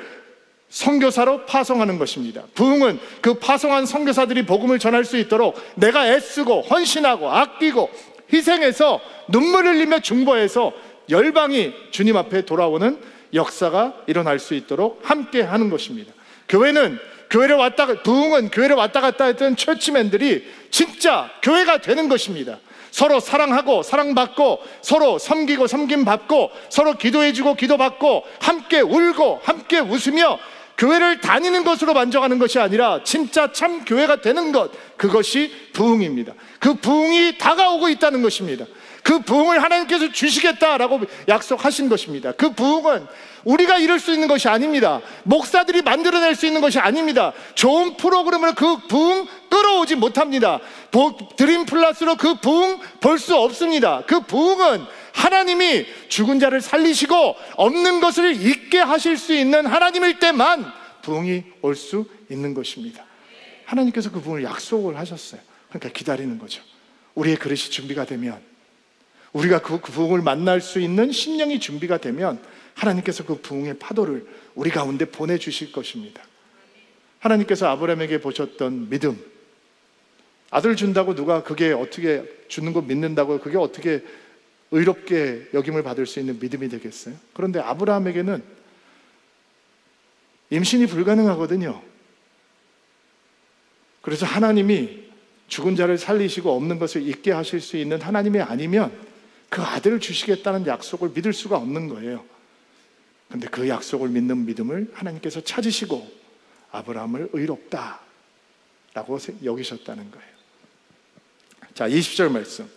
선교사로 파송하는 것입니다. 부흥은 그 파송한 선교사들이 복음을 전할 수 있도록 내가 애쓰고 헌신하고 아끼고 희생해서 눈물 흘리며 중보해서 열방이 주님 앞에 돌아오는 역사가 일어날 수 있도록 함께 하는 것입니다. 부흥은 교회를 왔다 갔다 했던 처치맨들이 진짜 교회가 되는 것입니다. 서로 사랑하고 사랑받고 서로 섬기고 섬김받고 서로 기도해주고 기도받고 함께 울고 함께 웃으며 교회를 다니는 것으로 만족하는 것이 아니라 진짜 참 교회가 되는 것, 그것이 부흥입니다. 그 부흥이 다가오고 있다는 것입니다. 그 부흥을 하나님께서 주시겠다라고 약속하신 것입니다. 그 부흥은 우리가 이룰 수 있는 것이 아닙니다. 목사들이 만들어낼 수 있는 것이 아닙니다. 좋은 프로그램으로 그 부흥 끌어오지 못합니다. 드림 플러스로 그 부흥 볼 수 없습니다. 그 부흥은 하나님이 죽은 자를 살리시고 없는 것을 있게 하실 수 있는 하나님일 때만 부흥이 올 수 있는 것입니다. 하나님께서 그 부흥을 약속을 하셨어요. 그러니까 기다리는 거죠. 우리의 그릇이 준비가 되면, 우리가 그 부흥을 만날 수 있는 심령이 준비가 되면 하나님께서 그 부흥의 파도를 우리 가운데 보내주실 것입니다. 하나님께서 아브라함에게 보셨던 믿음, 아들 준다고 누가 그게 어떻게 주는 거 믿는다고 그게 어떻게 의롭게 여김을 받을 수 있는 믿음이 되겠어요? 그런데 아브라함에게는 임신이 불가능하거든요. 그래서 하나님이 죽은 자를 살리시고 없는 것을 있게 하실 수 있는 하나님이 아니면 그 아들을 주시겠다는 약속을 믿을 수가 없는 거예요. 그런데 그 약속을 믿는 믿음을 하나님께서 찾으시고 아브라함을 의롭다라고 여기셨다는 거예요. 자, 20절 말씀.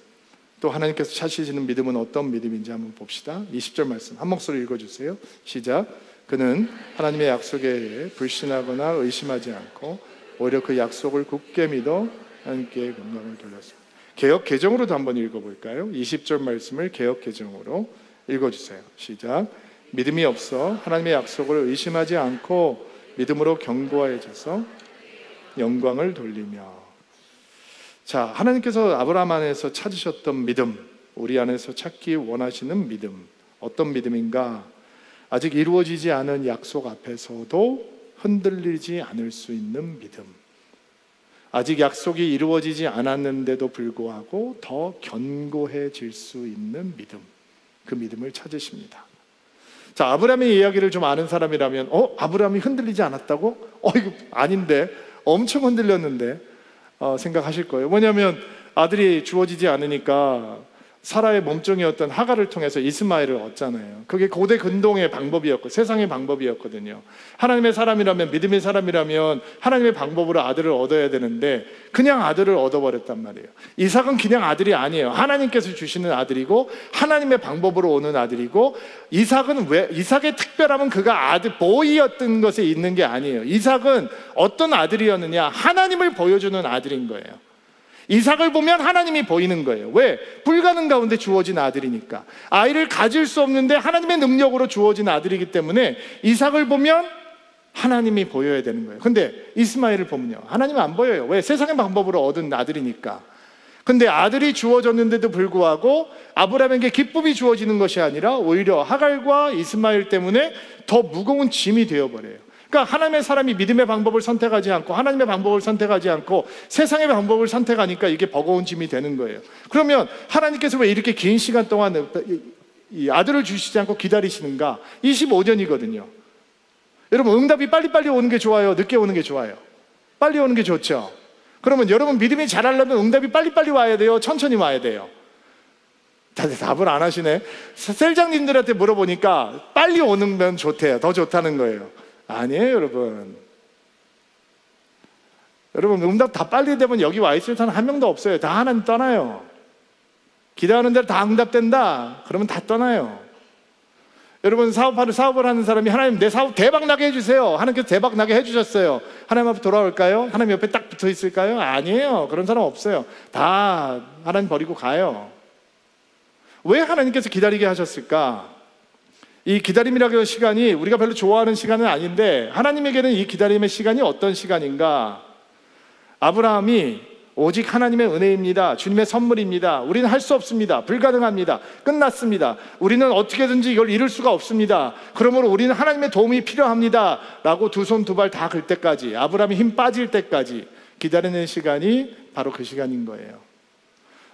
또 하나님께서 찾으시는 믿음은 어떤 믿음인지 한번 봅시다. 20절 말씀 한 목소리 읽어주세요. 시작. 그는 하나님의 약속에 불신하거나 의심하지 않고 오히려 그 약속을 굳게 믿어 하나님께 영광을 돌렸습니다. 개역 개정으로도 한번 읽어볼까요? 20절 말씀을 개역 개정으로 읽어주세요. 시작. 믿음이 없어 하나님의 약속을 의심하지 않고 믿음으로 견고해져서 영광을 돌리며. 자, 하나님께서 아브라함 안에서 찾으셨던 믿음, 우리 안에서 찾기 원하시는 믿음, 어떤 믿음인가? 아직 이루어지지 않은 약속 앞에서도 흔들리지 않을 수 있는 믿음, 아직 약속이 이루어지지 않았는데도 불구하고 더 견고해질 수 있는 믿음, 그 믿음을 찾으십니다. 자, 아브라함의 이야기를 좀 아는 사람이라면 아브라함이 흔들리지 않았다고? 이거 아닌데, 엄청 흔들렸는데 생각하실 거예요. 뭐냐면 아들이 주어지지 않으니까 사라의 몸종이었던 하갈을 통해서 이스마엘을 얻잖아요. 그게 고대 근동의 방법이었고 세상의 방법이었거든요. 하나님의 사람이라면, 믿음의 사람이라면 하나님의 방법으로 아들을 얻어야 되는데 그냥 아들을 얻어버렸단 말이에요. 이삭은 그냥 아들이 아니에요. 하나님께서 주시는 아들이고 하나님의 방법으로 오는 아들이고, 이삭은 왜, 이삭의 특별함은 그가 아들 보이였던 것에 있는 게 아니에요. 이삭은 어떤 아들이었느냐, 하나님을 보여주는 아들인 거예요. 이삭을 보면 하나님이 보이는 거예요. 왜? 불가능 가운데 주어진 아들이니까. 아이를 가질 수 없는데 하나님의 능력으로 주어진 아들이기 때문에 이삭을 보면 하나님이 보여야 되는 거예요. 근데 이스마엘을 보면요, 하나님은 안 보여요. 왜? 세상의 방법으로 얻은 아들이니까. 근데 아들이 주어졌는데도 불구하고 아브라함에게 기쁨이 주어지는 것이 아니라 오히려 하갈과 이스마엘 때문에 더 무거운 짐이 되어버려요. 그러니까 하나님의 사람이 믿음의 방법을 선택하지 않고 하나님의 방법을 선택하지 않고 세상의 방법을 선택하니까 이게 버거운 짐이 되는 거예요. 그러면 하나님께서 왜 이렇게 긴 시간 동안 이 아들을 주시지 않고 기다리시는가? 25년이거든요. 여러분, 응답이 빨리빨리 오는 게 좋아요? 늦게 오는 게 좋아요? 빨리 오는 게 좋죠. 그러면 여러분, 믿음이 자라려면 응답이 빨리빨리 와야 돼요? 천천히 와야 돼요? 다들 답을 안 하시네. 셀장님들한테 물어보니까 빨리 오는 면 좋대요. 더 좋다는 거예요. 아니에요, 여러분. 여러분, 응답 다 빨리 되면 여기 와 있을 사람 한 명도 없어요. 다 하나님 떠나요. 기도하는 대로 다 응답된다 그러면 다 떠나요. 여러분, 사업을 하는 사람이 하나님 내 사업 대박 나게 해주세요. 하나님께서 대박 나게 해주셨어요. 하나님 앞에 돌아올까요? 하나님 옆에 딱 붙어 있을까요? 아니에요. 그런 사람 없어요. 다 하나님 버리고 가요. 왜 하나님께서 기다리게 하셨을까? 이 기다림이라고 하는 시간이 우리가 별로 좋아하는 시간은 아닌데 하나님에게는 이 기다림의 시간이 어떤 시간인가? 아브라함이 오직 하나님의 은혜입니다. 주님의 선물입니다. 우리는 할 수 없습니다. 불가능합니다. 끝났습니다. 우리는 어떻게든지 이걸 이룰 수가 없습니다. 그러므로 우리는 하나님의 도움이 필요합니다 라고 두 손 두 발 다 걸 때까지, 아브라함이 힘 빠질 때까지 기다리는 시간이 바로 그 시간인 거예요.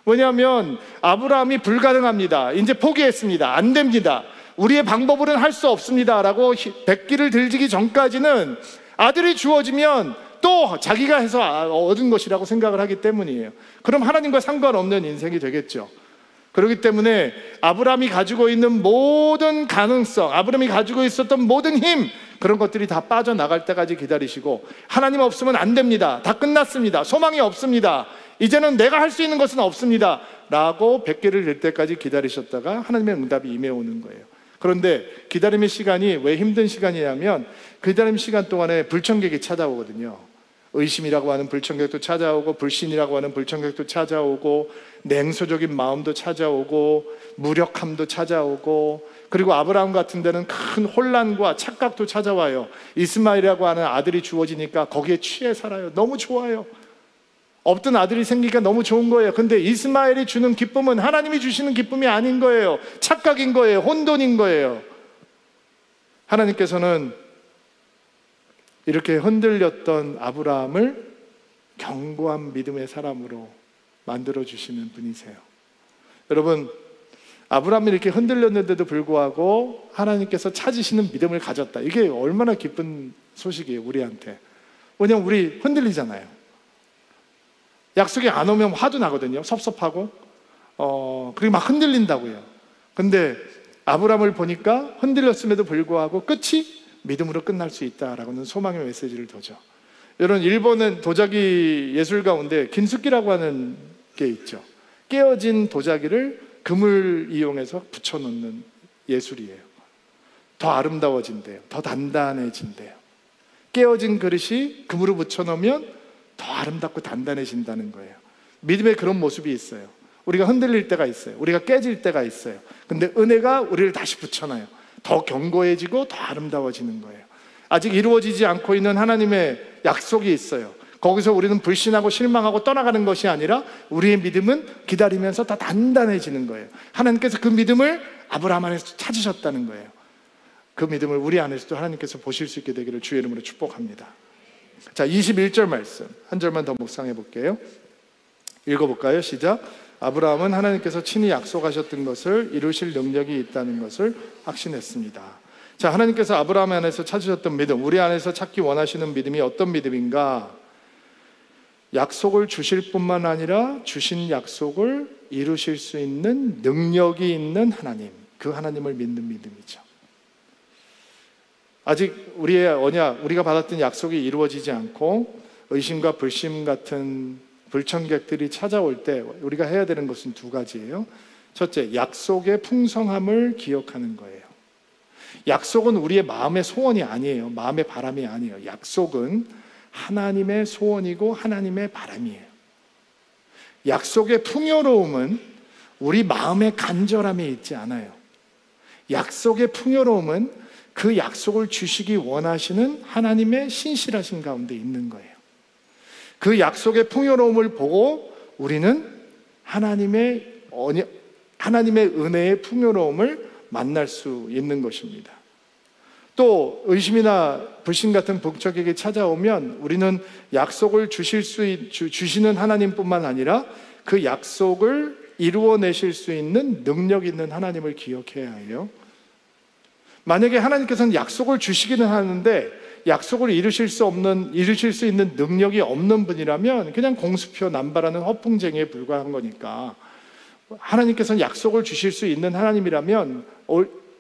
왜냐하면 아브라함이 불가능합니다, 이제 포기했습니다, 안 됩니다, 우리의 방법으로는 할 수 없습니다 라고 백기를 들지기 전까지는 아들이 주어지면 또 자기가 해서 얻은 것이라고 생각을 하기 때문이에요. 그럼 하나님과 상관없는 인생이 되겠죠. 그렇기 때문에 아브라함이 가지고 있는 모든 가능성, 아브라함이 가지고 있었던 모든 힘, 그런 것들이 다 빠져나갈 때까지 기다리시고, 하나님 없으면 안 됩니다, 다 끝났습니다, 소망이 없습니다, 이제는 내가 할 수 있는 것은 없습니다 라고 백기를 들 때까지 기다리셨다가 하나님의 응답이 임해오는 거예요. 그런데 기다림의 시간이 왜 힘든 시간이냐면, 기다림 시간 동안에 불청객이 찾아오거든요. 의심이라고 하는 불청객도 찾아오고, 불신이라고 하는 불청객도 찾아오고, 냉소적인 마음도 찾아오고, 무력함도 찾아오고, 그리고 아브라함 같은 데는 큰 혼란과 착각도 찾아와요. 이스마엘이라고 하는 아들이 주어지니까 거기에 취해 살아요. 너무 좋아요. 없던 아들이 생기니까 너무 좋은 거예요. 근데 이스마엘이 주는 기쁨은 하나님이 주시는 기쁨이 아닌 거예요. 착각인 거예요. 혼돈인 거예요. 하나님께서는 이렇게 흔들렸던 아브라함을 견고한 믿음의 사람으로 만들어주시는 분이세요. 여러분, 아브라함이 이렇게 흔들렸는데도 불구하고 하나님께서 찾으시는 믿음을 가졌다. 이게 얼마나 기쁜 소식이에요, 우리한테. 왜냐면 우리 흔들리잖아요. 약속이 안 오면 화도 나거든요. 섭섭하고 그리고 막 흔들린다고요. 근데 아브라함을 보니까 흔들렸음에도 불구하고 끝이 믿음으로 끝날 수 있다라고는 소망의 메시지를 도죠. 여러분, 일본은 도자기 예술 가운데 긴스키라고 하는 게 있죠. 깨어진 도자기를 금을 이용해서 붙여놓는 예술이에요. 더 아름다워진대요. 더 단단해진대요. 깨어진 그릇이 금으로 붙여놓으면 더 아름답고 단단해진다는 거예요. 믿음에 그런 모습이 있어요. 우리가 흔들릴 때가 있어요. 우리가 깨질 때가 있어요. 근데 은혜가 우리를 다시 붙여놔요. 더 견고해지고 더 아름다워지는 거예요. 아직 이루어지지 않고 있는 하나님의 약속이 있어요. 거기서 우리는 불신하고 실망하고 떠나가는 것이 아니라 우리의 믿음은 기다리면서 더 단단해지는 거예요. 하나님께서 그 믿음을 아브라함 안에서 찾으셨다는 거예요. 그 믿음을 우리 안에서도 하나님께서 보실 수 있게 되기를 주의 이름으로 축복합니다. 자, 21절 말씀 한 절만 더 묵상해 볼게요. 읽어볼까요? 시작. 아브라함은 하나님께서 친히 약속하셨던 것을 이루실 능력이 있다는 것을 확신했습니다. 자, 하나님께서 아브라함 안에서 찾으셨던 믿음, 우리 안에서 찾기 원하시는 믿음이 어떤 믿음인가? 약속을 주실 뿐만 아니라 주신 약속을 이루실 수 있는 능력이 있는 하나님, 그 하나님을 믿는 믿음이죠. 아직 우리의 언약, 우리가 받았던 약속이 이루어지지 않고 의심과 불신 같은 불청객들이 찾아올 때 우리가 해야 되는 것은 두 가지예요. 첫째, 약속의 풍성함을 기억하는 거예요. 약속은 우리의 마음의 소원이 아니에요. 마음의 바람이 아니에요. 약속은 하나님의 소원이고 하나님의 바람이에요. 약속의 풍요로움은 우리 마음의 간절함에 있지 않아요. 약속의 풍요로움은 그 약속을 주시기 원하시는 하나님의 신실하신 가운데 있는 거예요. 그 약속의 풍요로움을 보고 우리는 하나님의 은혜의 풍요로움을 만날 수 있는 것입니다. 또 의심이나 불신 같은 북적에게 찾아오면 우리는 약속을 주시는 하나님뿐만 아니라 그 약속을 이루어내실 수 있는 능력 있는 하나님을 기억해야 해요. 만약에 하나님께서는 약속을 주시기는 하는데 약속을 이루실 수 있는 능력이 없는 분이라면 그냥 공수표 남발하는 허풍쟁이에 불과한 거니까, 하나님께서는 약속을 주실 수 있는 하나님이라면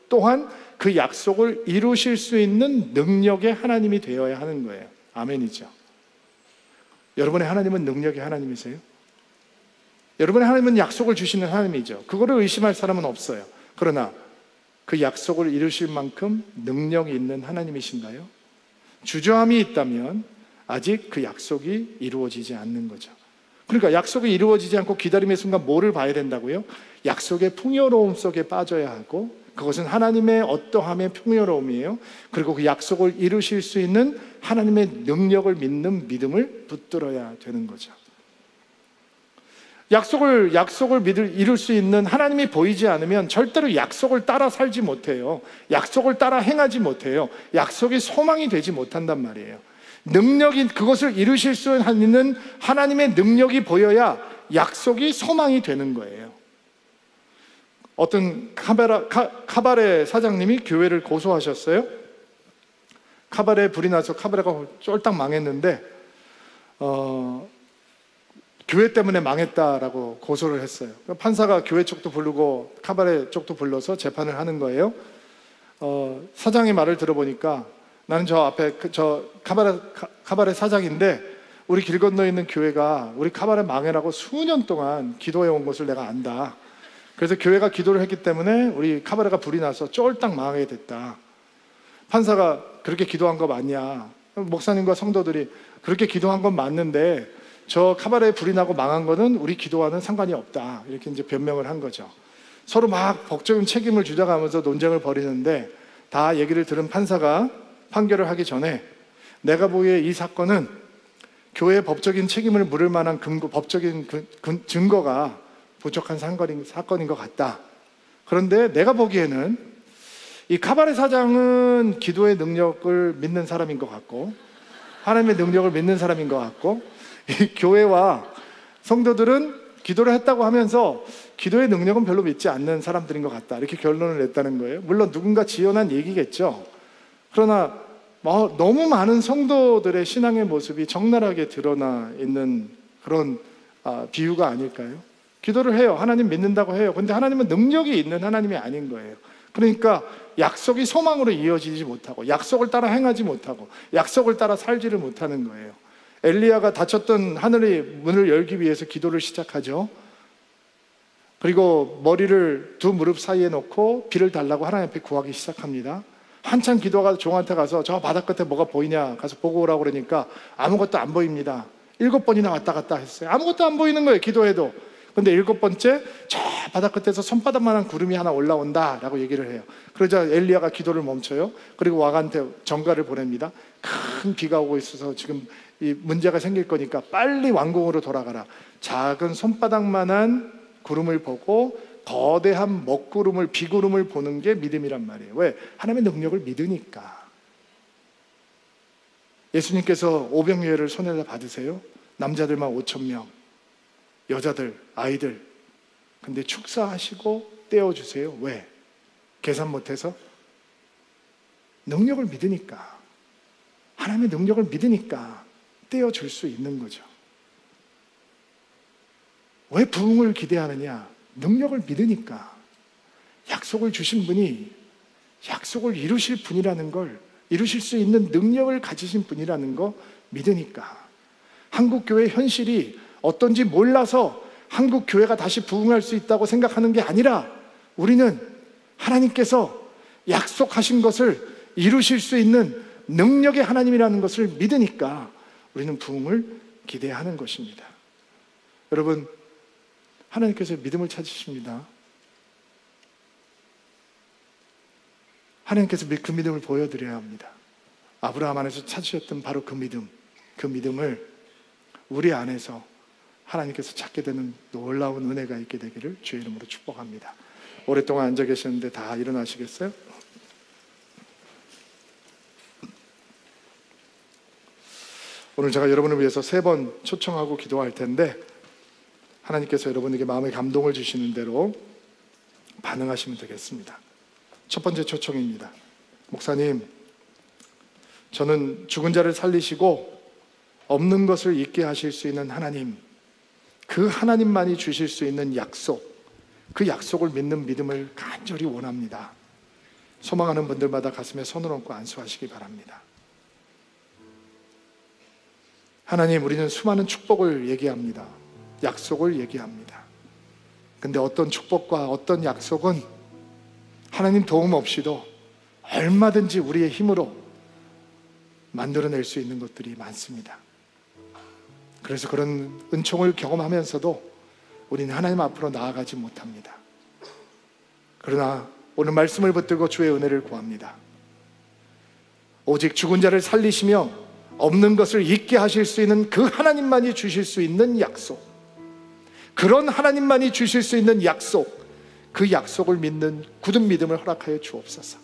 또한 그 약속을 이루실 수 있는 능력의 하나님이 되어야 하는 거예요. 아멘이죠. 여러분의 하나님은 능력의 하나님이세요? 여러분의 하나님은 약속을 주시는 하나님이죠. 그거를 의심할 사람은 없어요. 그러나 그 약속을 이루실 만큼 능력이 있는 하나님이신가요? 주저함이 있다면 아직 그 약속이 이루어지지 않는 거죠. 그러니까 약속이 이루어지지 않고 기다림의 순간 뭐를 봐야 된다고요? 약속의 풍요로움 속에 빠져야 하고, 그것은 하나님의 어떠함의 풍요로움이에요. 그리고 그 약속을 이루실 수 있는 하나님의 능력을 믿는 믿음을 붙들어야 되는 거죠. 약속을 이룰 수 있는 하나님이 보이지 않으면 절대로 약속을 따라 살지 못해요. 약속을 따라 행하지 못해요. 약속이 소망이 되지 못한단 말이에요. 그것을 이루실 수 있는 하나님의 능력이 보여야 약속이 소망이 되는 거예요. 어떤 카바레 사장님이 교회를 고소하셨어요. 카바레에 불이 나서 카바레가 쫄딱 망했는데 교회 때문에 망했다라고 고소를 했어요. 판사가 교회 쪽도 부르고 카바레 쪽도 불러서 재판을 하는 거예요. 사장의 말을 들어보니까, 나는 저 앞에 저 카바레 사장인데 우리 길 건너에 있는 교회가 우리 카바레 망해라고 수년 동안 기도해 온 것을 내가 안다. 그래서 교회가 기도를 했기 때문에 우리 카바레가 불이 나서 쫄딱 망하게 됐다. 판사가 그렇게 기도한 거 맞냐? 목사님과 성도들이 그렇게 기도한 건 맞는데 저 카바레에 불이 나고 망한 거는 우리 기도와는 상관이 없다. 이렇게 이제 변명을 한 거죠. 서로 막 법적인 책임을 주장하면서 논쟁을 벌이는데, 다 얘기를 들은 판사가 판결을 하기 전에 내가 보기에 이 사건은 교회의 법적인 책임을 물을 만한 법적인 증거가 부족한 사건인 것 같다. 그런데 내가 보기에는 이 카바레 사장은 기도의 능력을 믿는 사람인 것 같고, 하나님의 능력을 믿는 사람인 것 같고, 이 교회와 성도들은 기도를 했다고 하면서 기도의 능력은 별로 믿지 않는 사람들인 것 같다. 이렇게 결론을 냈다는 거예요. 물론 누군가 지어낸 얘기겠죠. 그러나 너무 많은 성도들의 신앙의 모습이 적나라하게 드러나 있는 그런 비유가 아닐까요? 기도를 해요. 하나님 믿는다고 해요. 근데 하나님은 능력이 있는 하나님이 아닌 거예요. 그러니까 약속이 소망으로 이어지지 못하고, 약속을 따라 행하지 못하고, 약속을 따라 살지를 못하는 거예요. 엘리야가 닫혔던 하늘의 문을 열기 위해서 기도를 시작하죠. 그리고 머리를 두 무릎 사이에 놓고 비를 달라고 하나님 앞에 구하기 시작합니다. 한참 기도가 종한테 가서 저 바다 끝에 뭐가 보이냐 가서 보고 오라고 그러니까 아무것도 안 보입니다. 7번이나 왔다 갔다 했어요. 아무것도 안 보이는 거예요, 기도해도. 근데 7번째 저 바다 끝에서 손바닥만한 구름이 하나 올라온다 라고 얘기를 해요. 그러자 엘리야가 기도를 멈춰요. 그리고 왕한테 전가를 보냅니다. 큰 비가 오고 있어서 지금 이 문제가 생길 거니까 빨리 왕궁으로 돌아가라. 작은 손바닥만한 구름을 보고 거대한 먹구름을, 비구름을 보는 게 믿음이란 말이에요. 왜? 하나님의 능력을 믿으니까. 예수님께서 오병이어를 손에다 받으세요. 남자들만 5,000명, 여자들, 아이들. 근데 축사하시고 떼어주세요. 왜? 계산 못해서? 능력을 믿으니까. 하나님의 능력을 믿으니까 떼어줄 수 있는 거죠. 왜 부흥을 기대하느냐? 능력을 믿으니까. 약속을 주신 분이 약속을 이루실 분이라는 걸, 이루실 수 있는 능력을 가지신 분이라는 거 믿으니까. 한국교회 현실이 어떤지 몰라서 한국교회가 다시 부흥할 수 있다고 생각하는 게 아니라, 우리는 하나님께서 약속하신 것을 이루실 수 있는 능력의 하나님이라는 것을 믿으니까 우리는 부흥을 기대하는 것입니다. 여러분, 하나님께서 믿음을 찾으십니다. 하나님께서 그 믿음을 보여드려야 합니다. 아브라함 안에서 찾으셨던 바로 그 믿음을 우리 안에서 하나님께서 찾게 되는 놀라운 은혜가 있게 되기를 주의 이름으로 축복합니다. 오랫동안 앉아 계셨는데 다 일어나시겠어요? 오늘 제가 여러분을 위해서 3번 초청하고 기도할 텐데, 하나님께서 여러분에게 마음의 감동을 주시는 대로 반응하시면 되겠습니다. 첫 번째 초청입니다. 목사님, 저는 죽은 자를 살리시고 없는 것을 있게 하실 수 있는 하나님, 그 하나님만이 주실 수 있는 약속, 그 약속을 믿는 믿음을 간절히 원합니다. 소망하는 분들마다 가슴에 손을 얹고 안수하시기 바랍니다. 하나님, 우리는 수많은 축복을 얘기합니다. 약속을 얘기합니다. 근데 어떤 축복과 어떤 약속은 하나님 도움 없이도 얼마든지 우리의 힘으로 만들어낼 수 있는 것들이 많습니다. 그래서 그런 은총을 경험하면서도 우리는 하나님 앞으로 나아가지 못합니다. 그러나 오늘 말씀을 붙들고 주의 은혜를 구합니다. 오직 죽은 자를 살리시며 없는 것을 있게 하실 수 있는 그 하나님만이 주실 수 있는 약속, 그런 하나님만이 주실 수 있는 약속, 그 약속을 믿는 굳은 믿음을 허락하여 주옵소서.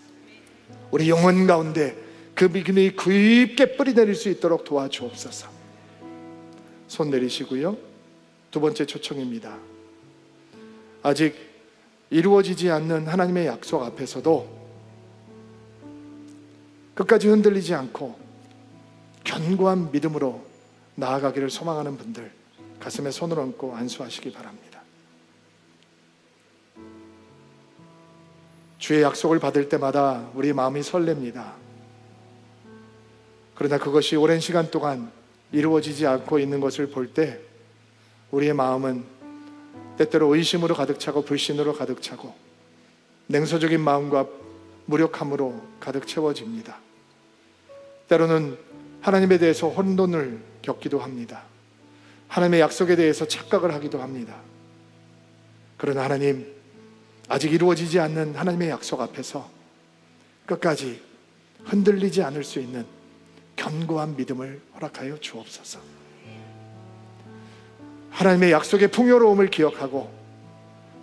우리 영혼 가운데 그 믿음이 깊게 뿌리내릴 수 있도록 도와주옵소서. 손 내리시고요. 두 번째 초청입니다. 아직 이루어지지 않는 하나님의 약속 앞에서도 끝까지 흔들리지 않고 견고한 믿음으로 나아가기를 소망하는 분들, 가슴에 손을 얹고 안수하시기 바랍니다. 주의 약속을 받을 때마다 우리 마음이 설렙니다. 그러나 그것이 오랜 시간 동안 이루어지지 않고 있는 것을 볼 때 우리의 마음은 때때로 의심으로 가득 차고 불신으로 가득 차고 냉소적인 마음과 무력함으로 가득 채워집니다. 때로는 하나님에 대해서 혼돈을 겪기도 합니다. 하나님의 약속에 대해서 착각을 하기도 합니다. 그러나 하나님, 아직 이루어지지 않는 하나님의 약속 앞에서 끝까지 흔들리지 않을 수 있는 견고한 믿음을 허락하여 주옵소서. 하나님의 약속의 풍요로움을 기억하고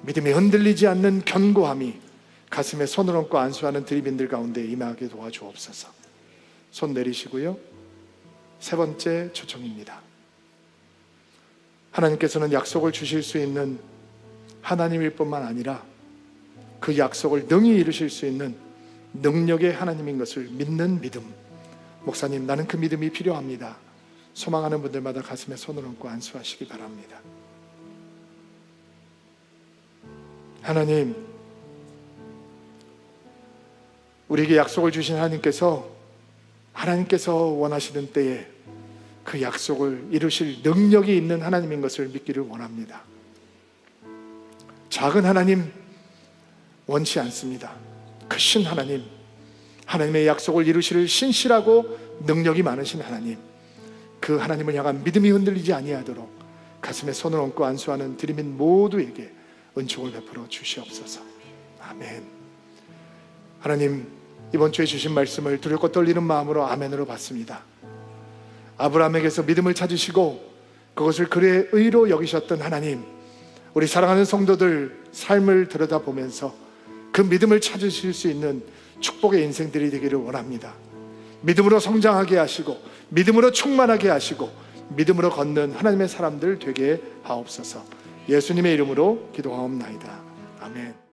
믿음이 흔들리지 않는 견고함이 가슴에 손을 얹고 안수하는 드리민들 가운데 임하게 도와주옵소서. 손 내리시고요. 세 번째 초청입니다. 하나님께서는 약속을 주실 수 있는 하나님일 뿐만 아니라 그 약속을 능히 이루실 수 있는 능력의 하나님인 것을 믿는 믿음. 목사님, 나는 그 믿음이 필요합니다. 소망하는 분들마다 가슴에 손을 얹고 안수하시기 바랍니다. 하나님, 우리에게 약속을 주신 하나님께서 원하시는 때에 그 약속을 이루실 능력이 있는 하나님인 것을 믿기를 원합니다. 작은 하나님 원치 않습니다. 크신 하나님, 하나님의 약속을 이루실 신실하고 능력이 많으신 하나님, 그 하나님을 향한 믿음이 흔들리지 아니하도록 가슴에 손을 얹고 안수하는 드리민 모두에게 은총을 베풀어 주시옵소서. 아멘. 하나님, 이번 주에 주신 말씀을 두렵고 떨리는 마음으로 아멘으로 받습니다. 아브라함에게서 믿음을 찾으시고 그것을 그의 의로 여기셨던 하나님, 우리 사랑하는 성도들 삶을 들여다보면서 그 믿음을 찾으실 수 있는 축복의 인생들이 되기를 원합니다. 믿음으로 성장하게 하시고 믿음으로 충만하게 하시고 믿음으로 걷는 하나님의 사람들 되게 하옵소서. 예수님의 이름으로 기도하옵나이다. 아멘.